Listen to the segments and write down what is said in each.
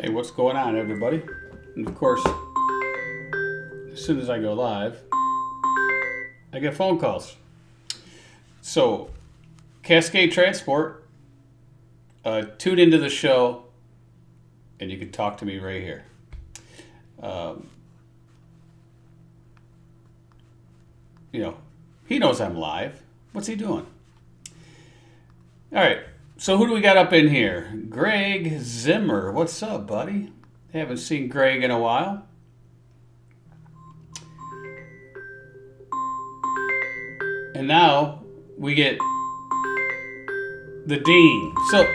Hey, what's going on, everybody? And of course, as soon as I go live, I get phone calls. So, Cascade Transport, tune into the show, and you can talk to me right here. He knows I'm live. What's he doing? All right. So who do we got up in here? Greg Zimmer. What's up, buddy? Haven't seen Greg in a while. And now we get the Dean. So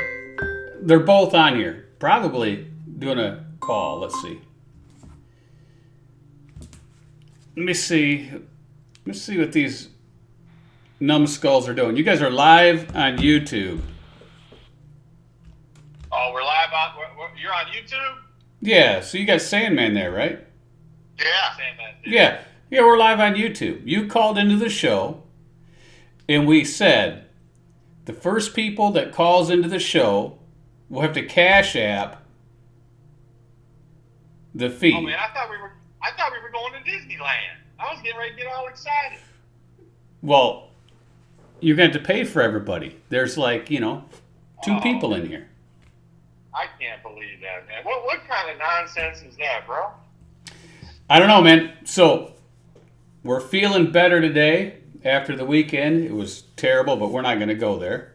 they're both on here. Probably doing a call. Let's see. Let me see what these numbskulls are doing. You guys are live on YouTube. Oh, we're live on. You're on YouTube? Yeah, so you got Sandman there, right? Yeah. Sandman. Yeah, we're live on YouTube. You called into the show, and we said the first people that calls into the show will have to Cash App the fee. Oh man, I thought we were going to Disneyland. I was getting ready to get all excited. Well, you're going to have to pay for everybody. There's two people in here. I can't believe that, man. What kind of nonsense is that, bro? I don't know, man. So, we're feeling better today after the weekend. It was terrible, but we're not going to go there.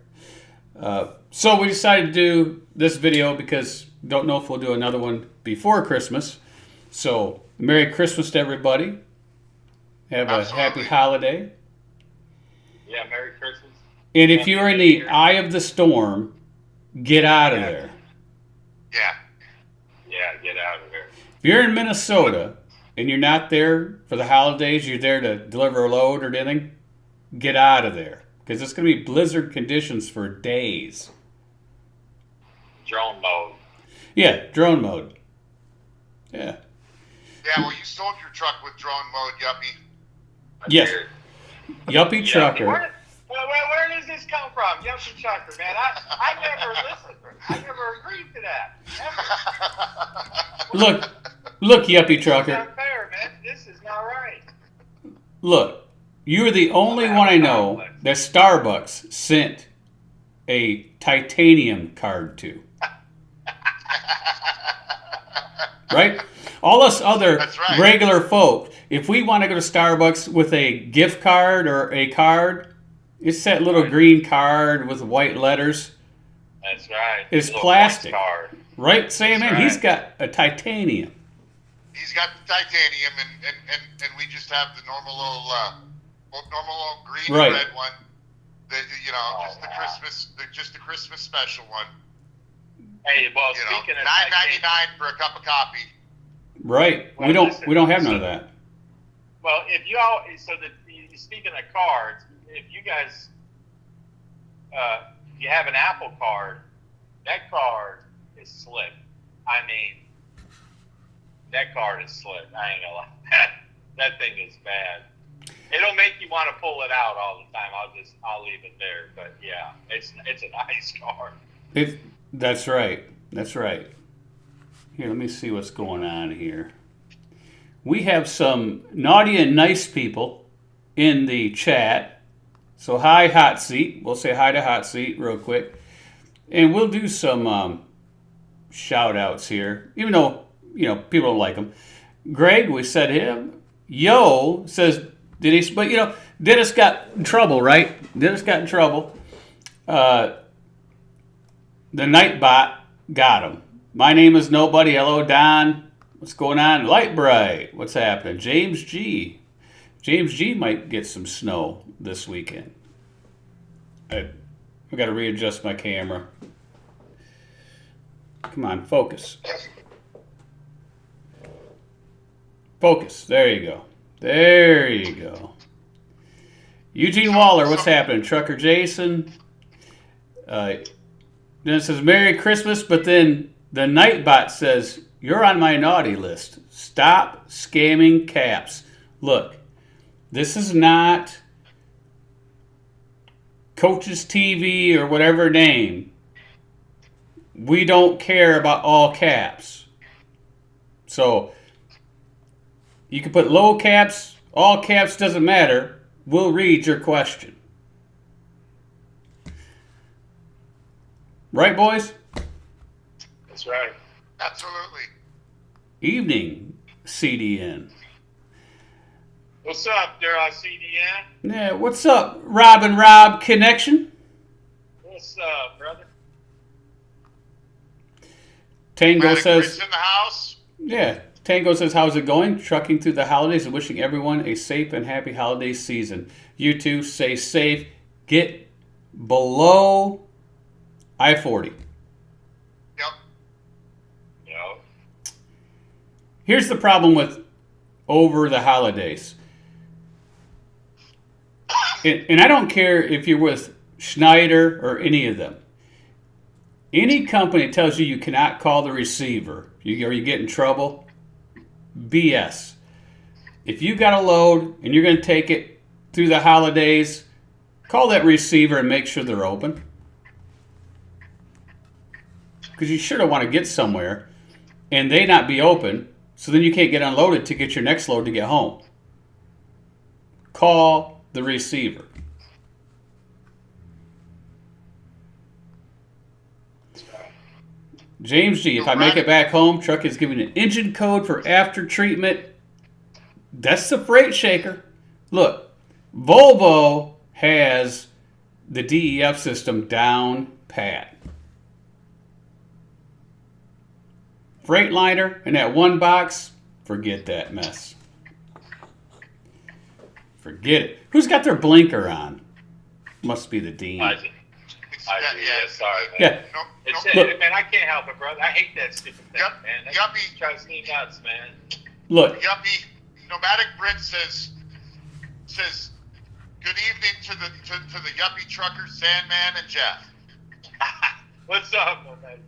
So, we decided to do this video because don't know if we'll do another one before Christmas. So, Merry Christmas to everybody. Have a happy holiday. Yeah, Merry Christmas. And if you're in the eye of the storm, get out of there. Yeah, get out of there. If you're in Minnesota and you're not there for the holidays, you're there to deliver a load or anything, get out of there. Because it's going to be blizzard conditions for days. Drone mode. Yeah, drone mode. Yeah. Yeah, well, you sold your truck with drone mode, Yuppie. Yes. Yuppie Trucker. Where does this come from? Yuppie Trucker, man. I never listened. I never agreed to that. Never. Look, Yuppie Trucker. This is not fair, man. This is not right. Look, you're the only one I know that Starbucks sent a titanium card to. Right? All us other regular folk, if we want to go to Starbucks with a gift card or a card, it's that little green card with white letters. That's right. It's plastic. Card. Right, Sam? Man, he's got a titanium. He's got the titanium, and we just have the normal little green and red one. Just the Christmas special one. Hey, well, speaking of $9.99 for a cup of coffee. Right. Well, we don't have none of that. Well, speaking of cards, if you guys you have an Apple card, that card is slick. I mean, that card is slick. I ain't gonna lie. That thing is bad. It'll make you want to pull it out all the time. I'll leave it there. But yeah, it's a nice card. That's right. That's right. Here, let me see what's going on here. We have some naughty and nice people in the chat. So hi, Hot Seat. We'll say hi to Hot Seat real quick. And we'll do some shout-outs here, even though, people don't like them. Greg, we said him. Yo says, but, Dennis got in trouble, right? Dennis got in trouble. The Nightbot got him. My name is Nobody. Hello, Don. What's going on? Light Bright. What's happening? James G. James G might get some snow this weekend. I've got to readjust my camera. Come on, focus. Focus. There you go. There you go. Eugene Waller, what's happening? Trucker Jason. Then it says Merry Christmas, but then the Nightbot says, you're on my naughty list. Stop scamming caps. Look, this is not Coaches TV or whatever name. We don't care about all caps. So you can put low caps, all caps, doesn't matter. We'll read your question. Right, boys? That's right. Absolutely. Evening, CDN. What's up, there, CDN? Yeah, what's up, Rob and Rob Connection? What's up, brother? Tango Matic says, Fritz in the house. yeah, Tango says, how's it going? Trucking through the holidays and wishing everyone a safe and happy holiday season. You too, stay safe. Get below I-40. Yep. You know, Here's the problem with over the holidays. And I don't care if you're with Schneider or any of them. Any company tells you cannot call the receiver or you get in trouble, BS. If you got a load and you're going to take it through the holidays, call that receiver and make sure they're open. Because you sure don't want to get somewhere and they not be open, so then you can't get unloaded to get your next load to get home. Call the receiver. James G, if I make it back home, truck is giving an engine code for after treatment. That's the freight shaker. Look, Volvo has the DEF system down pat. Freightliner and that one box, forget that mess. Forget it. Who's got their blinker on? Must be the dean. I do. Yeah, sorry, man. Yeah. Man, I can't help it, brother. I hate that stupid thing, Yep. man. That Yuppie. drives me nuts, man. Look, Yuppie. Nomadic Brit says good evening to the Yuppie trucker, Sandman, and Jeff. What's up, man?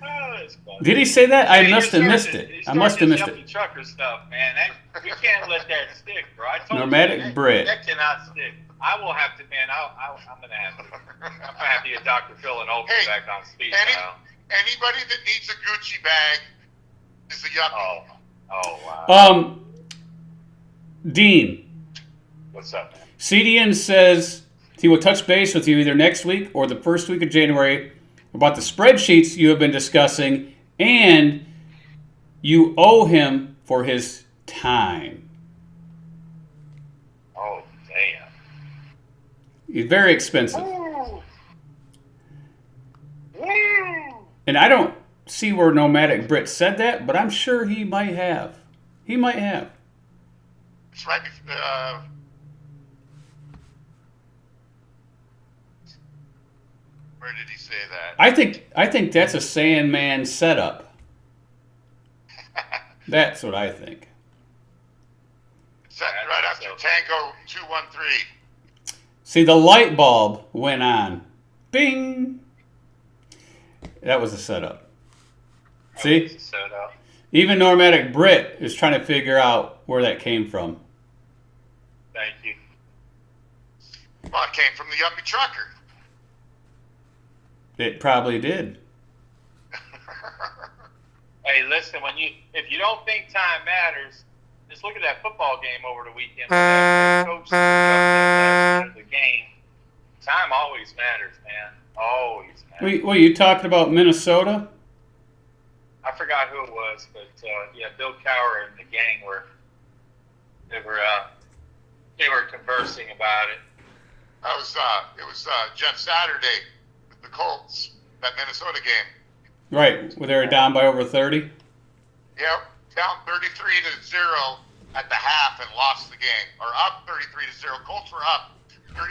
Oh, it's fun. did he say that? I Hey, must have you missed started- it. you I must have started missed this it. yuppie trucker stuff, man. We can't let that stick, bro. I told Nomadic you, that, Brit. That cannot stick. I will have to, man. I'm gonna have to. I'm gonna have to get Dr. Phil and Open Hey, back on speed now. Anybody that needs a Gucci bag is a Yuppie. Oh, wow. Dean, What's up, man? CDN says he will touch base with you either next week or the first week of January about the spreadsheets you have been discussing, and you owe him for his time. Oh, damn. He's very expensive. Woo. Woo. And I don't see where Nomadic Brit said that, but I'm sure he might have. He might have. It's right. Where did he say that? I think that's a Sandman setup. That's what I think. It's right after Tango 213. See, the light bulb went on. Bing! That was a setup. See? Set up. Even Nomadic Brit is trying to figure out where that came from. Thank you. Well, it came from the Yuppie trucker. It probably did. Hey, listen, if you don't think time matters, just look at that football game over the weekend. Coach the game. Time always matters, man. Always matters. Were you talking about Minnesota? I forgot who it was, but yeah, Bill Cowher and the gang were conversing about it. It was Jeff Saturday with the Colts, that Minnesota game. Right, where they were down by over 30? Yep, down 33-0 at the half and lost the game, or up 33-0. Colts were up 33-0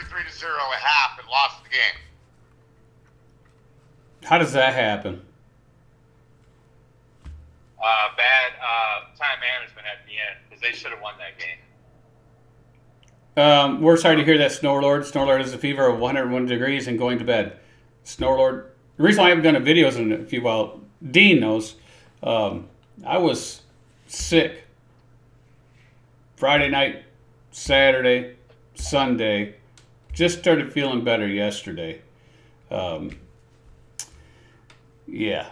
at half and lost the game. How does that happen? Bad time management at the end because they should have won that game. We're sorry to hear that, Snorlord. Snorlord has a fever of 101 degrees and going to bed. Snorlord. The reason why I haven't done videos in a few while, Dean knows, I was sick Friday night, Saturday, Sunday. Just started feeling better yesterday. Yeah.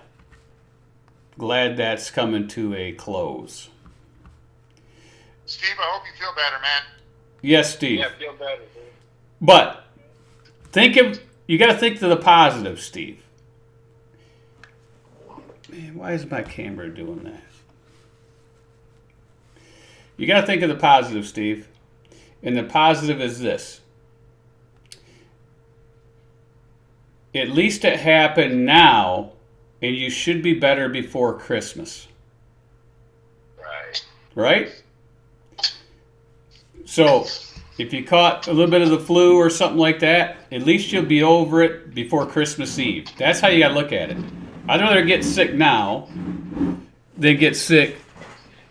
glad that's coming to a close. Steve, I hope you feel better, man. Yes, Steve. Yeah, feel better, dude. But you got to think to the positive, Steve. Man, why is my camera doing that? You got to think of the positive, Steve. And the positive is this. At least it happened now, and you should be better before Christmas. Right. Right? So, if you caught a little bit of the flu or something like that, at least you'll be over it before Christmas Eve. That's how you got to look at it. I'd rather get sick now than get sick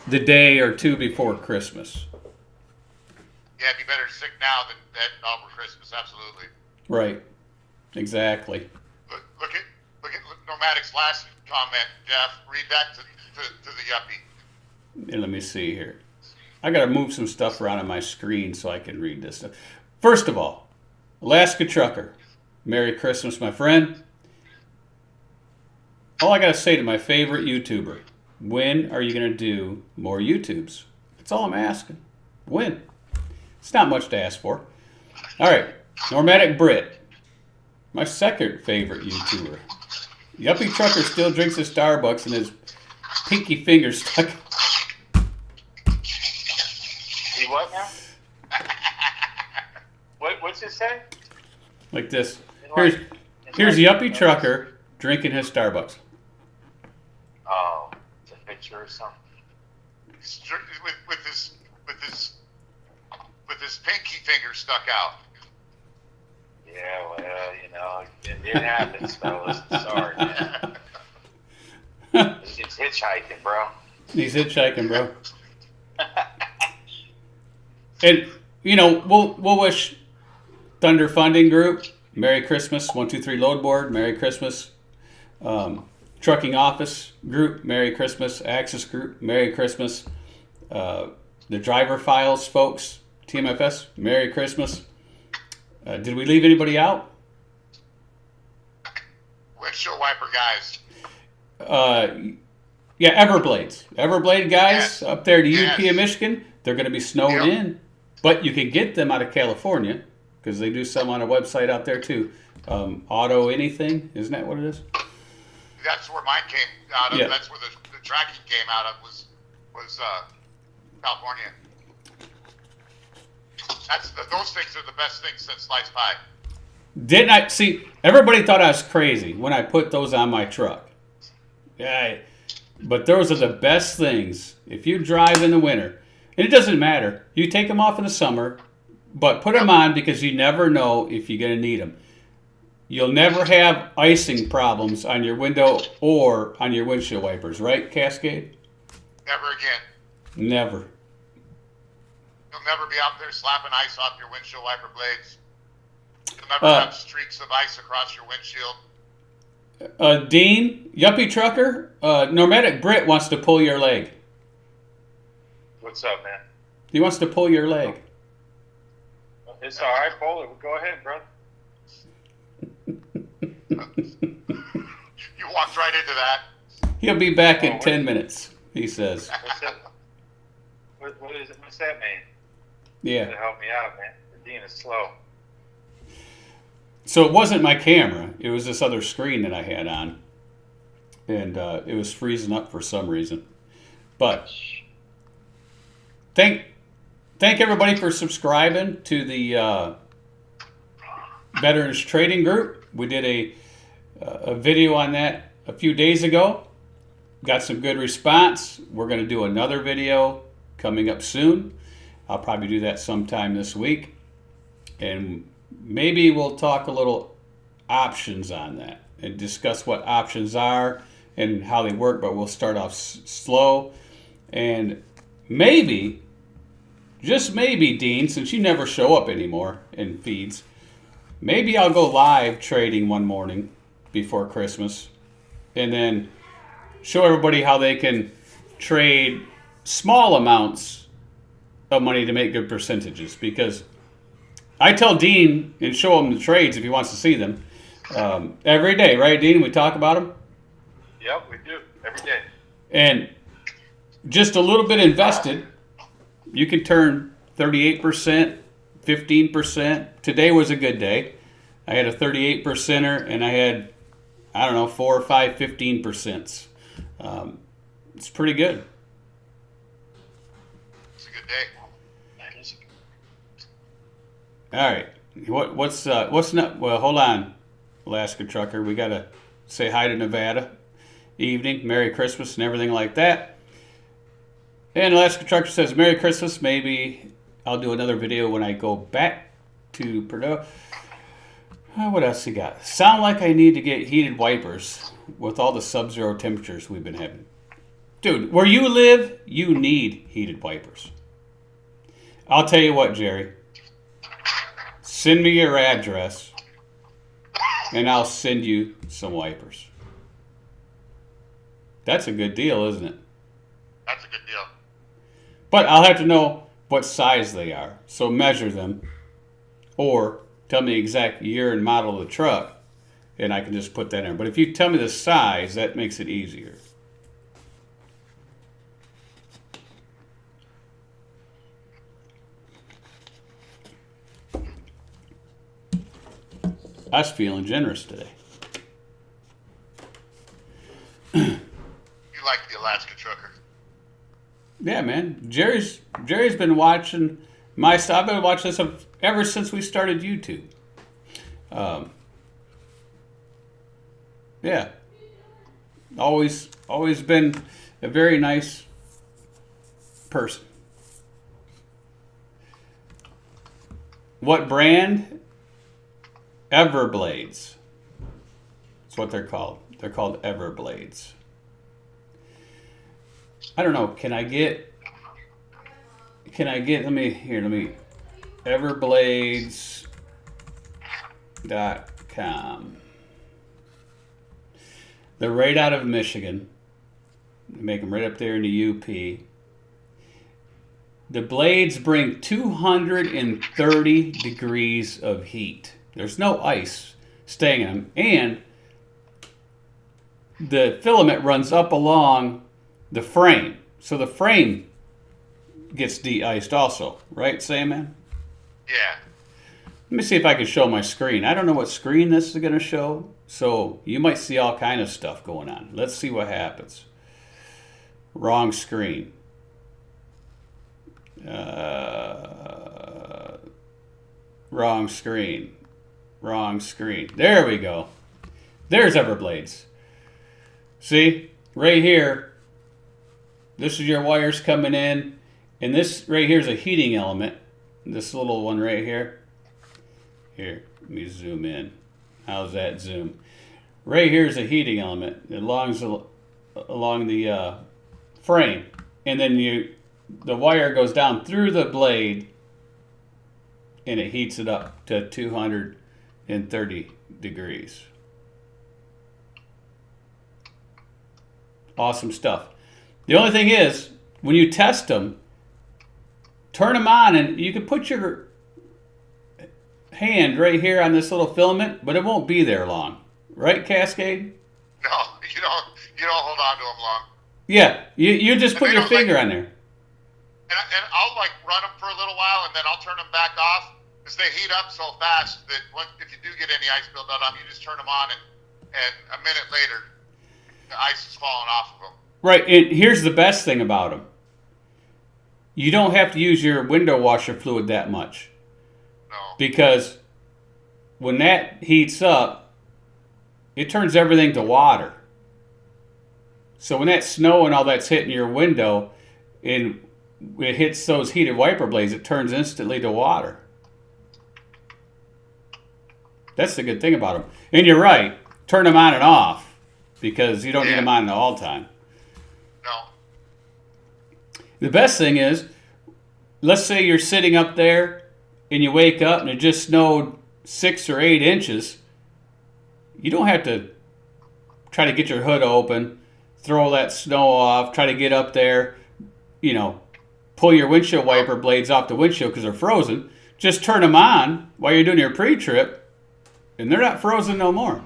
the day or two before Christmas. Yeah, it'd be better sick now than over Christmas. Absolutely. Right. Exactly. Look at Nomadic's last comment, Jeff. Read that to the yuppie. And let me see here. I got to move some stuff around on my screen so I can read this stuff. First of all, Alaska Trucker, Merry Christmas, my friend. All I got to say to my favorite YouTuber, when are you going to do more YouTubes? That's all I'm asking. When? It's not much to ask for. All right, Normatic Brit, my second favorite YouTuber. Yuppie Trucker still drinks his Starbucks and his pinky finger stuck. See what now? What's it say? Like this. Here's Yuppie Trucker drinking his Starbucks. Oh, it's a picture or something. With his pinky finger stuck out. Yeah, well, it happens, fellas. Sorry, man. It's hitchhiking, bro. He's hitchhiking, bro. And we'll wish Thunder Funding Group Merry Christmas. 123 Load Board, Merry Christmas. Trucking Office Group, Merry Christmas. Axis Group, Merry Christmas. The Driver Files folks, TMFS, Merry Christmas. Did we leave anybody out? Windshield wiper guys. Yeah, Everblades. Everblade guys Yes. up there to Yes. UP of Michigan, they're going to be snowed Yep. in. But you can get them out of California because they do some on a website out there too. Auto anything, isn't that what it is? That's where mine came out of. Yeah. That's where the tracking came out of was California. Those things are the best things since sliced pie. Didn't I see? Everybody thought I was crazy when I put those on my truck. Yeah, but those are the best things if you drive in the winter. And it doesn't matter. You take them off in the summer, but put them on because you never know if you're going to need them. You'll never have icing problems on your window or on your windshield wipers, right, Cascade? Never again. Never. You'll never be out there slapping ice off your windshield wiper blades. You'll never have streaks of ice across your windshield. Dean, Yuppie Trucker, Normatic Brit wants to pull your leg. What's up, man? He wants to pull your leg. It's all right, Polar. Go ahead, brother. You walked right into that. He'll be back in 10 minutes, he says. What's that? What is it? What's that mean? Yeah. To help me out, man. The Dean is slow. So it wasn't my camera. It was this other screen that I had on. And it was freezing up for some reason. But thank everybody for subscribing to the Veterans Trading Group. We did a video on that a few days ago. Got some good response. We're going to do another video coming up soon. I'll probably do that sometime this week. And maybe we'll talk a little options on that and discuss what options are and how they work, but we'll start off slow. And maybe, just maybe, Dean, since you never show up anymore in feeds, maybe I'll go live trading one morning before Christmas and then show everybody how they can trade small amounts of money to make good percentages. Because I tell Dean and show him the trades if he wants to see them every day, right, Dean? We talk about them? Yep, we do. Every day. And just a little bit invested, you can turn 38%, 15%. Today was a good day. I had a 38%er and I had, I don't know, 4 or 5 15%. It's pretty good. It's a good day. That is a All right. What's not? Well, hold on, Alaska Trucker. We gotta say hi to Nevada. Evening, Merry Christmas, and everything like that. And Alaska Trucker says, Merry Christmas. Maybe I'll do another video when I go back to Purdue. What else you got? Sound like I need to get heated wipers with all the sub-zero temperatures we've been having. Dude, where you live, you need heated wipers. I'll tell you what, Jerry. Send me your address, and I'll send you some wipers. That's a good deal, isn't it? That's a good deal. But I'll have to know what size they are. So measure them, or tell me the exact year and model of the truck, and I can just put that in. But if you tell me the size, that makes it easier. I was feeling generous today. You like the Alaska Trucker. Yeah, man. Jerry's been watching my stuff. I've been watching this ever since we started YouTube. Yeah. Always been a very nice person. What brand? Everblades. That's what they're called. They're called Everblades. I don't know. Can I get let me everblades.com. They're right out of Michigan. They make them right up there in the UP. The blades bring 230 degrees of heat. There's no ice staying in them, and the filament runs up along the frame, so the frame gets de-iced also, right, Sam? Yeah. Let me see if I can show my screen. I don't know what screen this is going to show, so you might see all kind of stuff going on. Let's see what happens. Wrong screen. Wrong screen. Wrong screen. There we go. There's Everblades. See? Right here. This is your wires coming in. And this right here is a heating element. This little one right here. Here, let me zoom in. How's that zoom? Right here is a heating element. It along the frame. And then the wire goes down through the blade and it heats it up to 230 degrees. Awesome stuff. The only thing is, when you test them, turn them on and you can put your hand right here on this little filament, but it won't be there long. Right, Cascade? No, you don't hold on to them long. Yeah, you just put they your don't, finger like- on there. And I'll like run them for a little while, and then I'll turn them back off because they heat up so fast that if you do get any ice buildup on them, you just turn them on, and a minute later, the ice is falling off of them. Right, and here's the best thing about them. You don't have to use your window washer fluid that much. No. Because when that heats up, it turns everything to water. So when that snow and all that's hitting your window, and it hits those heated wiper blades, it turns instantly to water. That's the good thing about them. And you're right, turn them on and off, because you don't need them on all the time. No. The best thing is, let's say you're sitting up there and you wake up and it just snowed 6 or 8 inches. You don't have to try to get your hood open, throw that snow off, try to get up there, pull your windshield wiper blades off the windshield because they're frozen. Just turn them on while you're doing your pre-trip, and they're not frozen no more.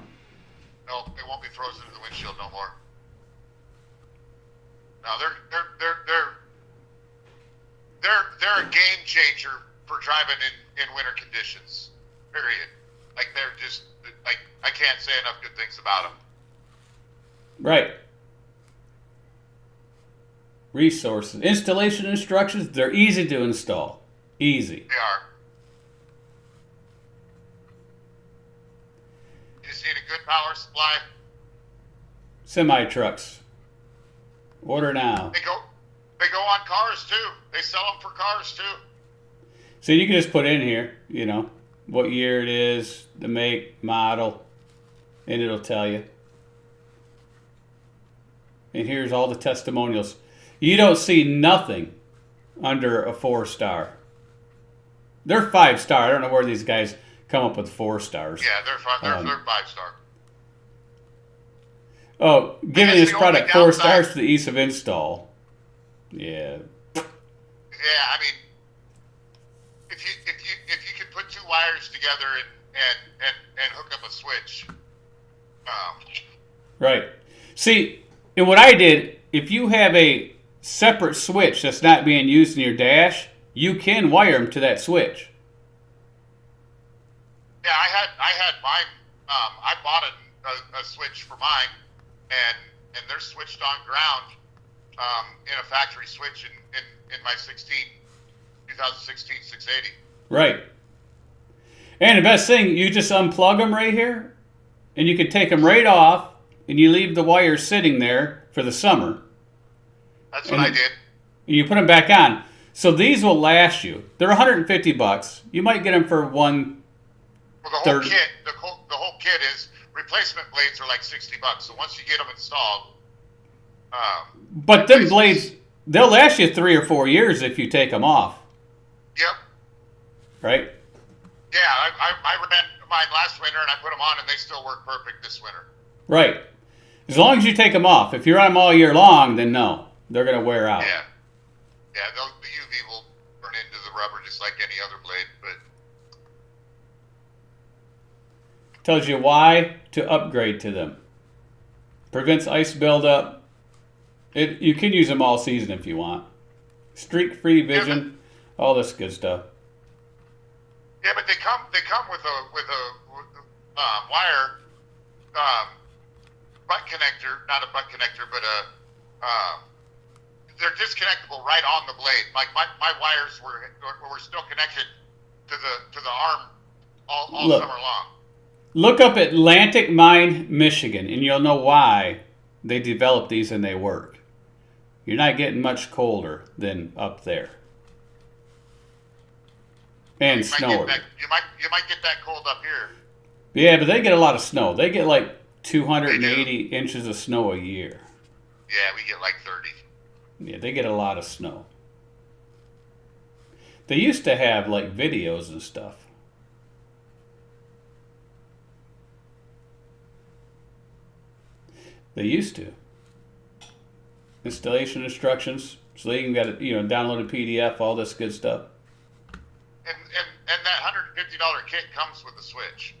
No, they won't be frozen in the windshield no more. No, they're a game changer for driving in winter conditions. Period. Like they're just like I can't say enough good things about them. Right. Resources. Installation instructions, they're easy to install. Easy. They are. You just need a good power supply. Semi-trucks. Order now. They go on cars too. They sell them for cars too. So you can just put in here, you know, what year it is, the make, model, and it'll tell you. And here's all the testimonials. You don't see nothing under a 4-star. They're 5-star. I don't know where these guys come up with 4 stars. Yeah, they're 5-star. Oh, giving this product 4 downside. stars for the ease of install. Yeah. Yeah, I mean, if you can put 2 wires together and hook up a switch. Right. See, and what I did, if you have a separate switch that's not being used in your dash, you can wire them to that switch. Yeah, I had mine. I bought a switch for mine, and they're switched on ground in a factory switch in my 2016 680. Right. And the best thing, you just unplug them right here, and you can take them right off, and you leave the wires sitting there for the summer. That's what I did. And you put them back on. So these will last you. They're $150. You might get them for $130. Well, the whole kit, the whole kit is replacement blades are like $60. So once you get them installed, but them blades, they'll last you 3 or 4 years if you take them off. Yep. Right? Yeah, I ran mine last winter and I put them on and they still work perfect this winter. Right. As long as you take them off. If you're on them all year long, then no. They're going to wear out. Yeah. Yeah, the UV will burn into the rubber just like any other blade, but Tells you why to upgrade to them. Prevents ice buildup. You can use them all season if you want. Streak-free vision, all this good stuff. yeah, but they come with a wire butt connector, not a butt connector, but they're disconnectable right on the blade. Like my wires were still connected to the arm all Look. summer long. Look up Atlantic Mine, Michigan, and you'll know why they developed these and they work. You're not getting much colder than up there. And snow. You might get that cold up here. Yeah, but they get a lot of snow. They get like 280 inches of snow a year. Yeah, we get like 30. Yeah, they get a lot of snow. They used to have like videos and stuff. They used to. Installation instructions, so you can get it, download a PDF, all this good stuff. And that $150 kit comes with a switch.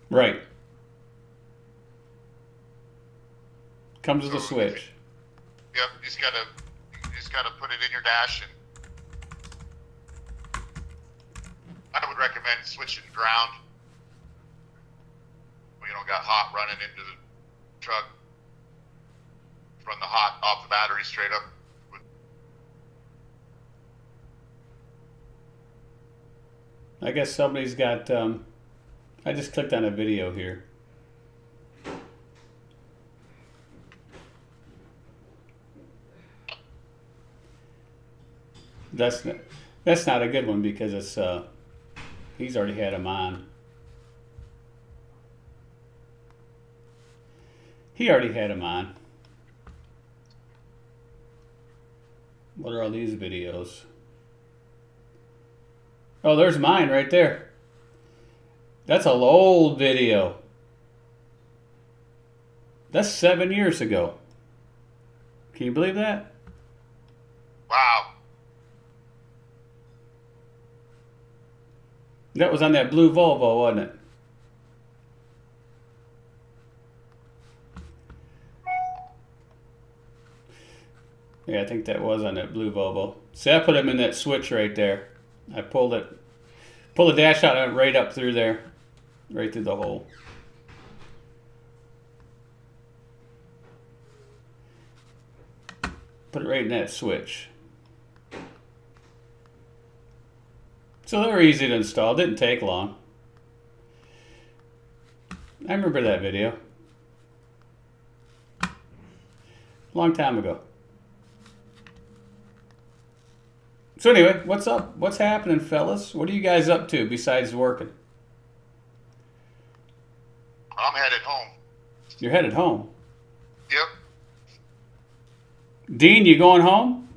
Right. Comes with a So, switch. Yep, you just gotta put it in your dash, and I would recommend switching ground when you don't got hot running into the truck. Run the hot off the battery straight up. I guess somebody's got. I just clicked on a video here. That's not a good one because it's he's already had him on. He already had him on. What are all these videos? Oh, there's mine right there. That's an old video. That's 7 years ago. Can you believe that? Wow. That was on that blue Volvo, wasn't it? Yeah, I think that was on that blue Volvo. See, I put him in that switch right there. I pulled the dash out and it right up through there, right through the hole. Put it right in that switch. So they were easy to install. Didn't take long. I remember that video. Long time ago. So anyway, what's up? What's happening, fellas? What are you guys up to besides working? I'm headed home. You're headed home. Yep. Dean, you going home?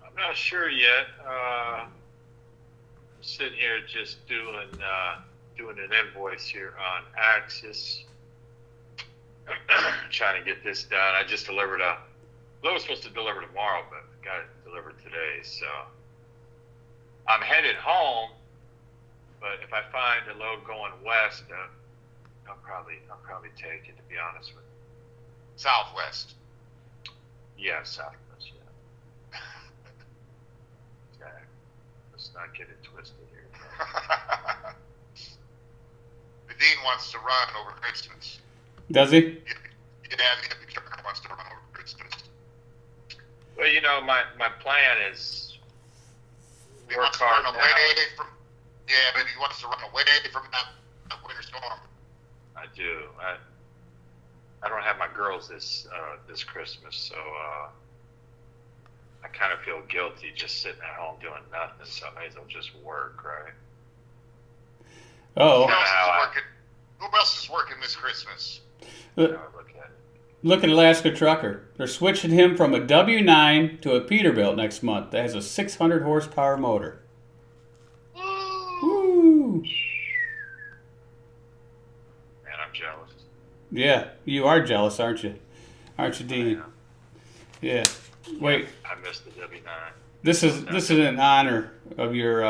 I'm not sure yet. I'm sitting here just doing an invoice here on Axis. Trying to get this done. I just delivered was supposed to deliver tomorrow, but got it delivered today. So I'm headed home, but if I find a load going west, I'll probably take it, to be honest with you. Southwest. Yeah, Southwest. Yeah. Okay. Let's not get it twisted here. The dean wants to run over Christmas. Does he? Yeah, the trucker wants to run over Christmas. Well, my plan is He work wants to hard run now. away from. Yeah, but he wants to run away from that winter storm. I do. I don't have my girls this Christmas, so I kind of feel guilty just sitting at home doing nothing. So I may as well just work, right? Oh. Who else is working this Christmas? Look at it. Look at Alaska Trucker. They're switching him from a W9 to a Peterbilt next month that has a 600 horsepower motor. Woo! Man, I'm jealous. Yeah, you are jealous, aren't you? Aren't you, Dean? Yeah. Wait, I missed the W9. this is in honor of your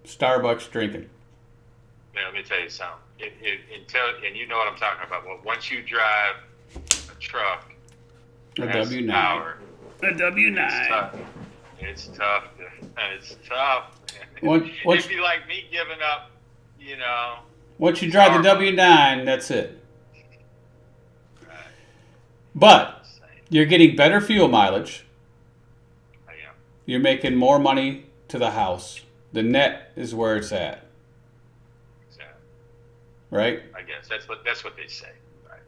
Starbucks drinking. Man, let me tell you something. And you know what I'm talking about. Well, once you drive a truck, A that has W9. power, A W9. it's tough. It's tough. Once It'd be like me giving up, you drive the W9, that's it. But you're getting better fuel mileage. I am. You're making more money to the house. The net is where it's at, Exactly. right? I guess that's what they say, right?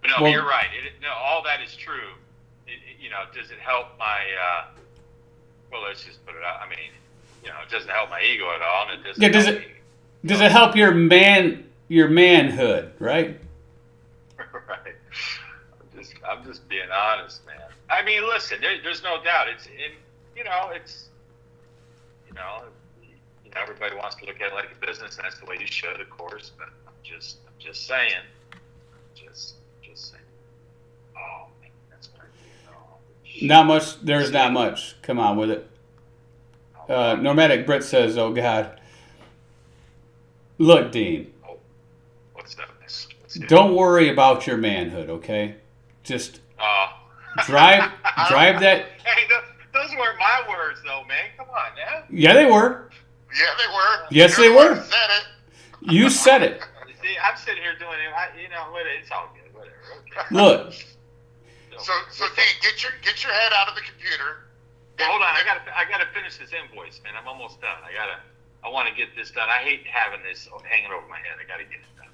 But no, Well- you're right. All that is true. Does it help my? Well, let's just put it out. I mean, it doesn't help my ego at all, and it doesn't. Yeah, does help it- me. Does it help your manhood, right? Right. I'm just being honest, man. I mean, listen, there's no doubt. Everybody wants to look at it like a business, and that's the way you should, of course. But I'm just saying, just saying. Oh, man, that's what I do. Not much. There's not much. Come on with it. Nomadic Brit says, "Oh God, look, Dean. What's up? Let's do Don't worry about your manhood, okay? Just it. drive that." Hey, those weren't my words, though, man. Come on, man. Yeah, they were. Yeah, they were. Yes, You're they the one were. who said it. You said it. See, I'm sitting here doing it. It's all good. Whatever. Okay. Look, So Dean, get your head out of the computer. Well, hold on. I gotta finish this invoice, man. I'm almost done. I want to get this done. I hate having this hanging over my head. I gotta get it done.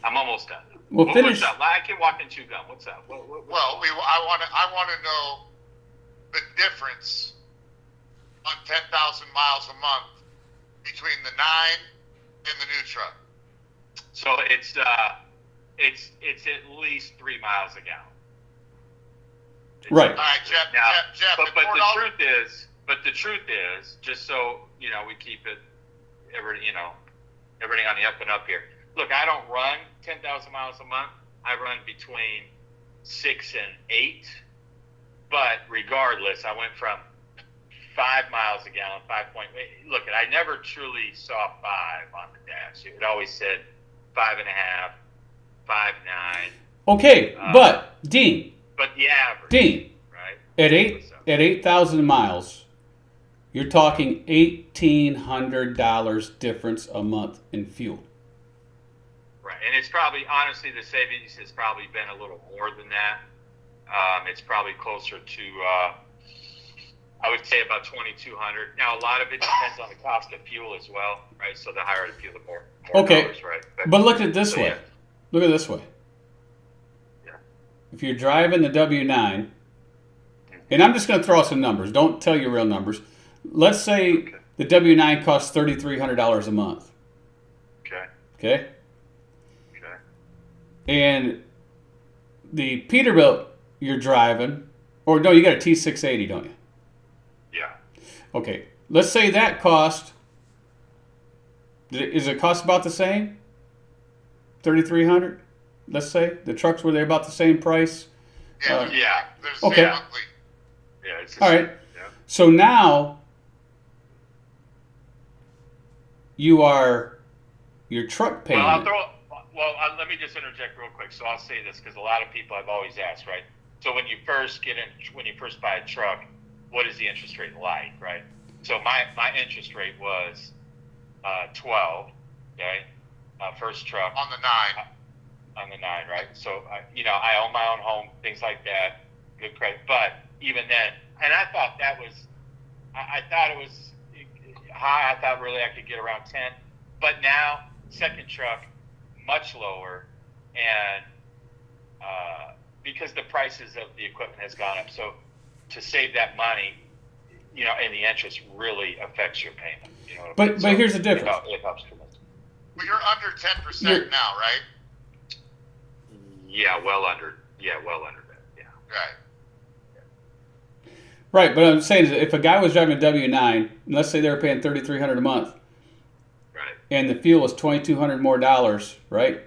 I'm almost done. Well, finish. What's up? I can walk and chew gum. What's up? What, Well, I want to know the difference on 10,000 miles a month between the 9 and the new truck. So it's at least 3 miles a gallon. Right. All right, Jeff. Now, Jeff. but at the $4, truth is, just so we keep it, everything on the up and up here. Look, I don't run 10,000 miles a month. I run between 6 and 8. But regardless, I went from 5 miles a gallon, 5 point. Look, I never truly saw 5 on the dash. It always said 5.5, 5.9. okay, but Dean, but the average, Dean, right? at What's up? 8,000 miles, you're talking $1,800 difference a month in fuel. Right, and it's probably, honestly, the savings has probably been a little more than that. It's probably closer to, I would say about 2,200. Now, a lot of it depends on the cost of fuel as well, right? So the higher the fuel, the more Okay, dollars, right? but look at it this so, way. yeah. Look at it this way. Yeah. If you're driving the W9, and I'm just going to throw out some numbers. Don't tell your real numbers. Let's say Okay. the W9 costs $3,300 a month. Okay. Okay? Okay. And the Peterbilt you're driving, or no, you got a T680, don't you? Yeah. Okay. Let's say that cost, is it cost about the same? $3,300? Let's say the trucks were they about the same price? Yeah. Yeah. There's Okay. monthly. Yeah. It's All right. Yeah. So now your truck Well, payment. let me just interject real quick. So I'll say this because a lot of people I've always asked, right? So when you first buy a truck, what is the interest rate like, right? So my interest rate was 12, okay? First truck On the 9. on the 9, right? So I own my own home, things like that, good credit. But even then, and I thought that was, I thought it was high. I thought really I could get around 10. But now, second truck, much lower, and because the prices of the equipment has gone up. So to save that money, and the interest really affects your payment. You know what I mean? But here's the difference. It helps tremendously. Well, you're under 10% now, right? Yeah, well under that. Yeah. Right. Right, but I'm saying is if a guy was driving a W9, and let's say they were paying $3,300 a month, Right. and the fuel was $2,200 more dollars, right?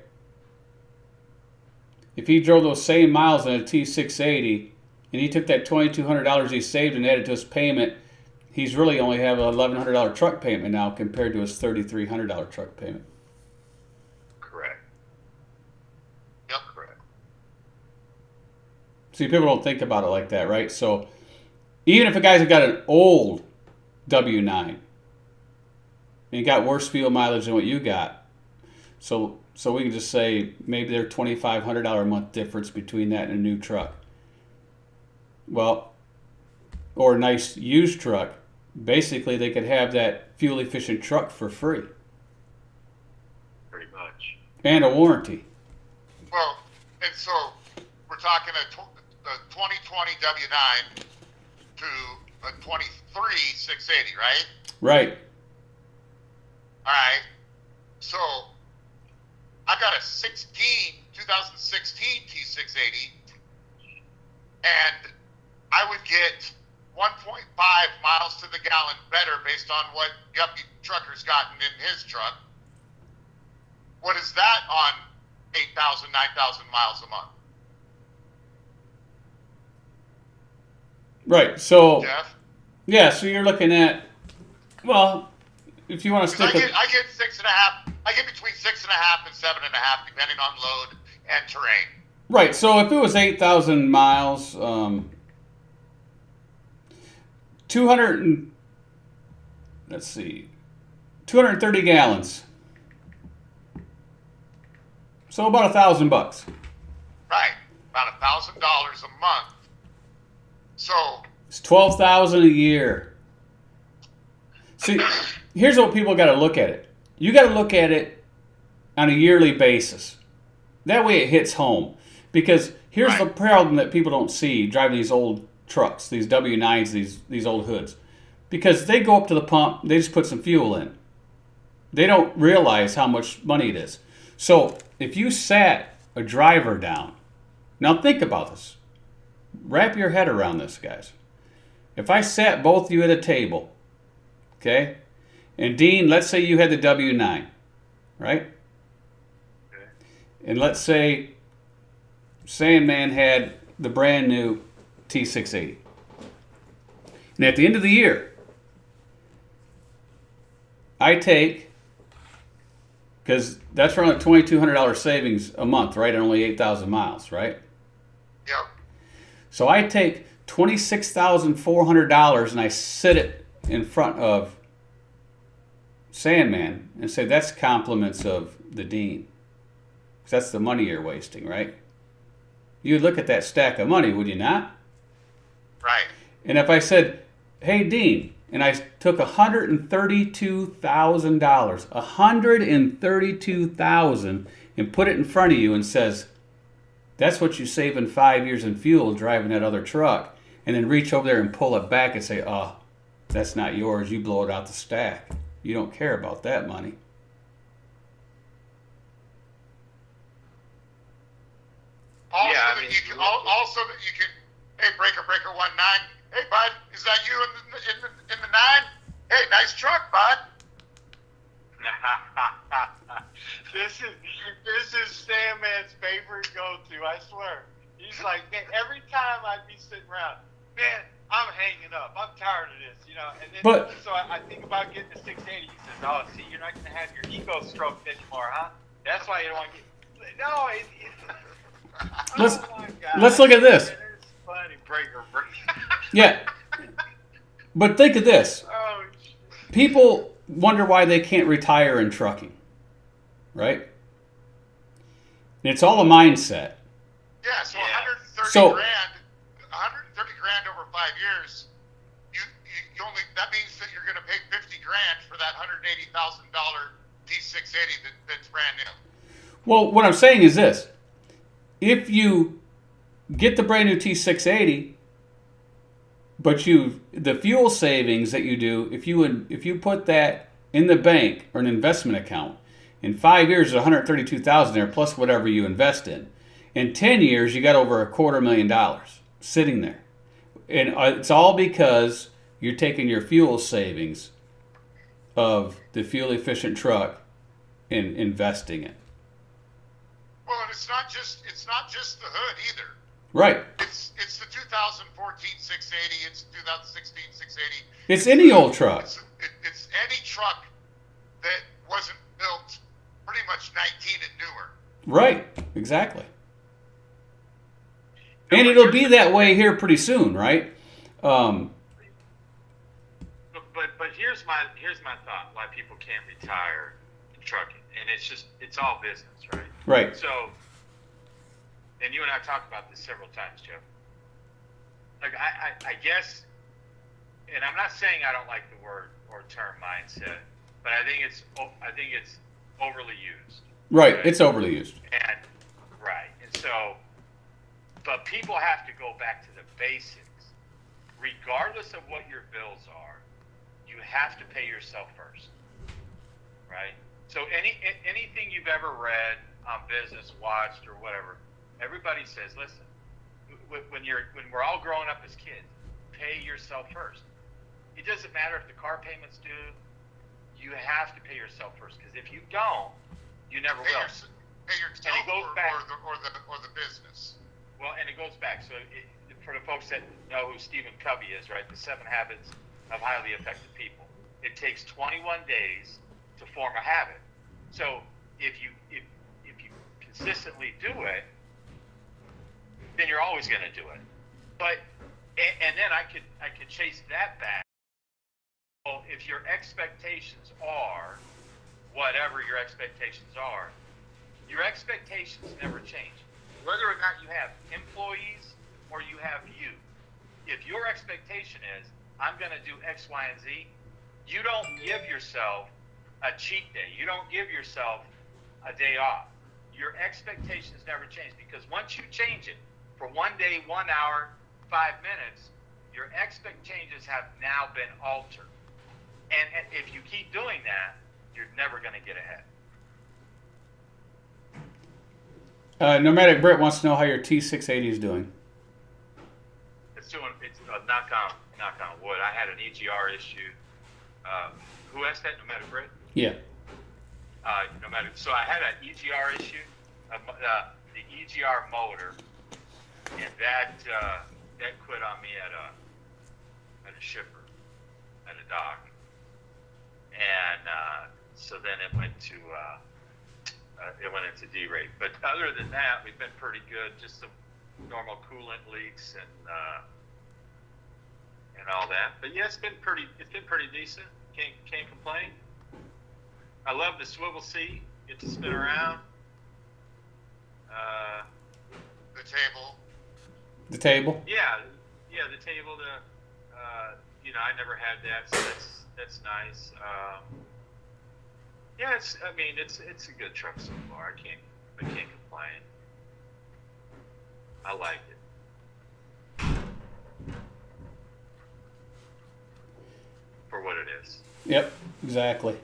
If he drove those same miles in a T680, and he took that $2,200 he saved and added to his payment, he's really only have an $1,100 truck payment now compared to his $3,300 truck payment. Correct. Yep. Correct. See, people don't think about it like that, right? So even if a guy's got an old W9 and he got worse fuel mileage than what you got, so we can just say maybe there's $2,500 a month difference between that and a new truck. Well, or a nice used truck. Basically, they could have that fuel efficient truck for free Pretty much. and a warranty. Well, and so we're talking a 2020 W9 to a 23 680, right? Right. All right. So I got a 2016 T680, and I would get 1.5 miles to the gallon better based on what Guppy Trucker's gotten in his truck. What is that on 8,000, 9,000 miles a month? Right. So Jeff? yeah. So you're looking at, well, if you want to 'Cause stick with. I get 6.5. I get between 6.5 and 7.5, depending on load and terrain. Right. So if it was 8,000 miles, 230 gallons. So about $1,000. Right. About $1,000 a month. So It's $12,000 a year. See, here's what people got to look at it. You got to look at it on a yearly basis. That way it hits home. Because here's the problem that people don't see driving these old trucks, these W9s, these old hoods. Because they go up to the pump, they just put some fuel in. They don't realize how much money it is. So if you sat a driver down, now think about this. Wrap your head around this, guys. If I sat both of you at a table, okay, and Dean, let's say you had the W9, right? Okay. And let's say Sandman had the brand new T680. And at the end of the year, I take, because that's around a $2,200 savings a month, right? On only 8,000 miles, right? yep. So I take $26,400 and I sit it in front of Sandman and say that's compliments of the dean. 'Cause that's the money you're wasting, right? You'd look at that stack of money, would you not? Right. And if I said, hey, Dean, and I took $132,000 and put it in front of you and says, that's what you save in 5 years in fuel driving that other truck, and then reach over there and pull it back and say, oh, that's not yours. You blow it out the stack. You don't care about that money. Also, Yeah, I that mean, you can, also that you can, hey, breaker 19, hey bud, is that you in the 9? Hey, nice truck, bud. This is Sandman's favorite go-to. I swear. He's like, man, every time I'd be sitting around, man, I'm hanging up. I'm tired of this, And then so I think about getting a 680. He says, oh, see, you're not going to have your ego stroked anymore, huh? That's why you don't want to get. No, Let's look at this. Man, it's funny, breaker. Yeah. But think of this. Oh, People wonder why they can't retire in trucking, right? And it's all a mindset. Yeah, so Yeah. 130 grand over 5 years. You only, that means that you're going to pay 50 grand for that $180,000 T680 that's brand new. Well, what I'm saying is this. If you get the brand new T680, but the fuel savings that you do, if you put that in the bank or an investment account, in 5 years there's $132,000 there plus whatever you invest in. In 10 years you got over $250,000 sitting there, and it's all because you're taking your fuel savings of the fuel efficient truck and investing it. Well, and it's not just the hood either. Right. It's the 2014 680. It's 2016 680. It's any old truck. It's any truck that wasn't built pretty much 19 and newer. Right. Exactly. And it'll be that way here pretty soon, right? But here's my thought why people can't retire in trucking, and it's all business, right? Right. So, and you and I talked about this several times, Jeff. Like I guess, and I'm not saying I don't like the word or term mindset, but I think it's overly used. Right. It's overly used. And so, but people have to go back to the basics. Regardless of what your bills are, you have to pay yourself first, right? So anything you've ever read on business, watched, or whatever, everybody says, listen, when we're all growing up as kids, pay yourself first. It doesn't matter if the car payment's due. You have to pay yourself first, because if you don't, you never will. Pay yourself or the business. Well, and it goes back. So for the folks that know who Stephen Covey is, right? The 7 Habits of Highly Effective People. It takes 21 days to form a habit. So if you consistently do it, then you're always going to do it. But and then I could chase that back. Well, if your expectations are whatever your expectations are never change. Whether or not you have employees or you have you. If your expectation is, I'm going to do X, Y, and Z, you don't give yourself a cheat day. You don't give yourself a day off. Your expectations never change, because once you change it for 1 day, 1 hour, 5 minutes, your expectations have now been altered. And if you keep doing that, you're never going to get ahead. Nomadic Brett wants to know how your T680 is doing. It's knock on wood. I had an EGR issue. Who asked that? Nomadic Brett? Yeah. So I had an EGR issue, the EGR motor, and that quit on me at a shipper, at a dock, and so then it went into D-rate. But other than that, we've been pretty good. Just some normal coolant leaks and all that. But yeah, it's been pretty decent. Can't complain. I love the swivel seat. Get to spin around. The table. The table? Yeah, the table. I never had that, so that's nice. Yeah, it's a good truck so far. I can't complain. I like it for what it is. Yep, exactly.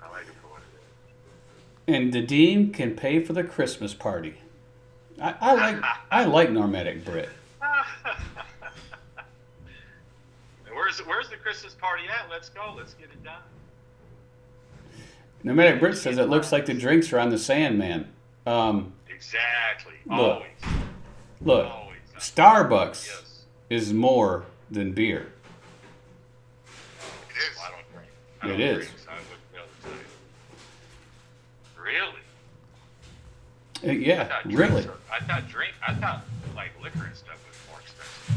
I like it for what it is. And the dean can pay for the Christmas party. I like Normatic Brit. Where's the Christmas party at? Let's go. Let's get it done. Nomadic Brit says it looks like the drinks are on the Sandman. Exactly. Look. Always. Starbucks Yes. is more than beer. It is. I don't drink. It is. Drink, so I wouldn't be able to tell you. Really? Yeah, really. I thought like liquor and stuff was more expensive.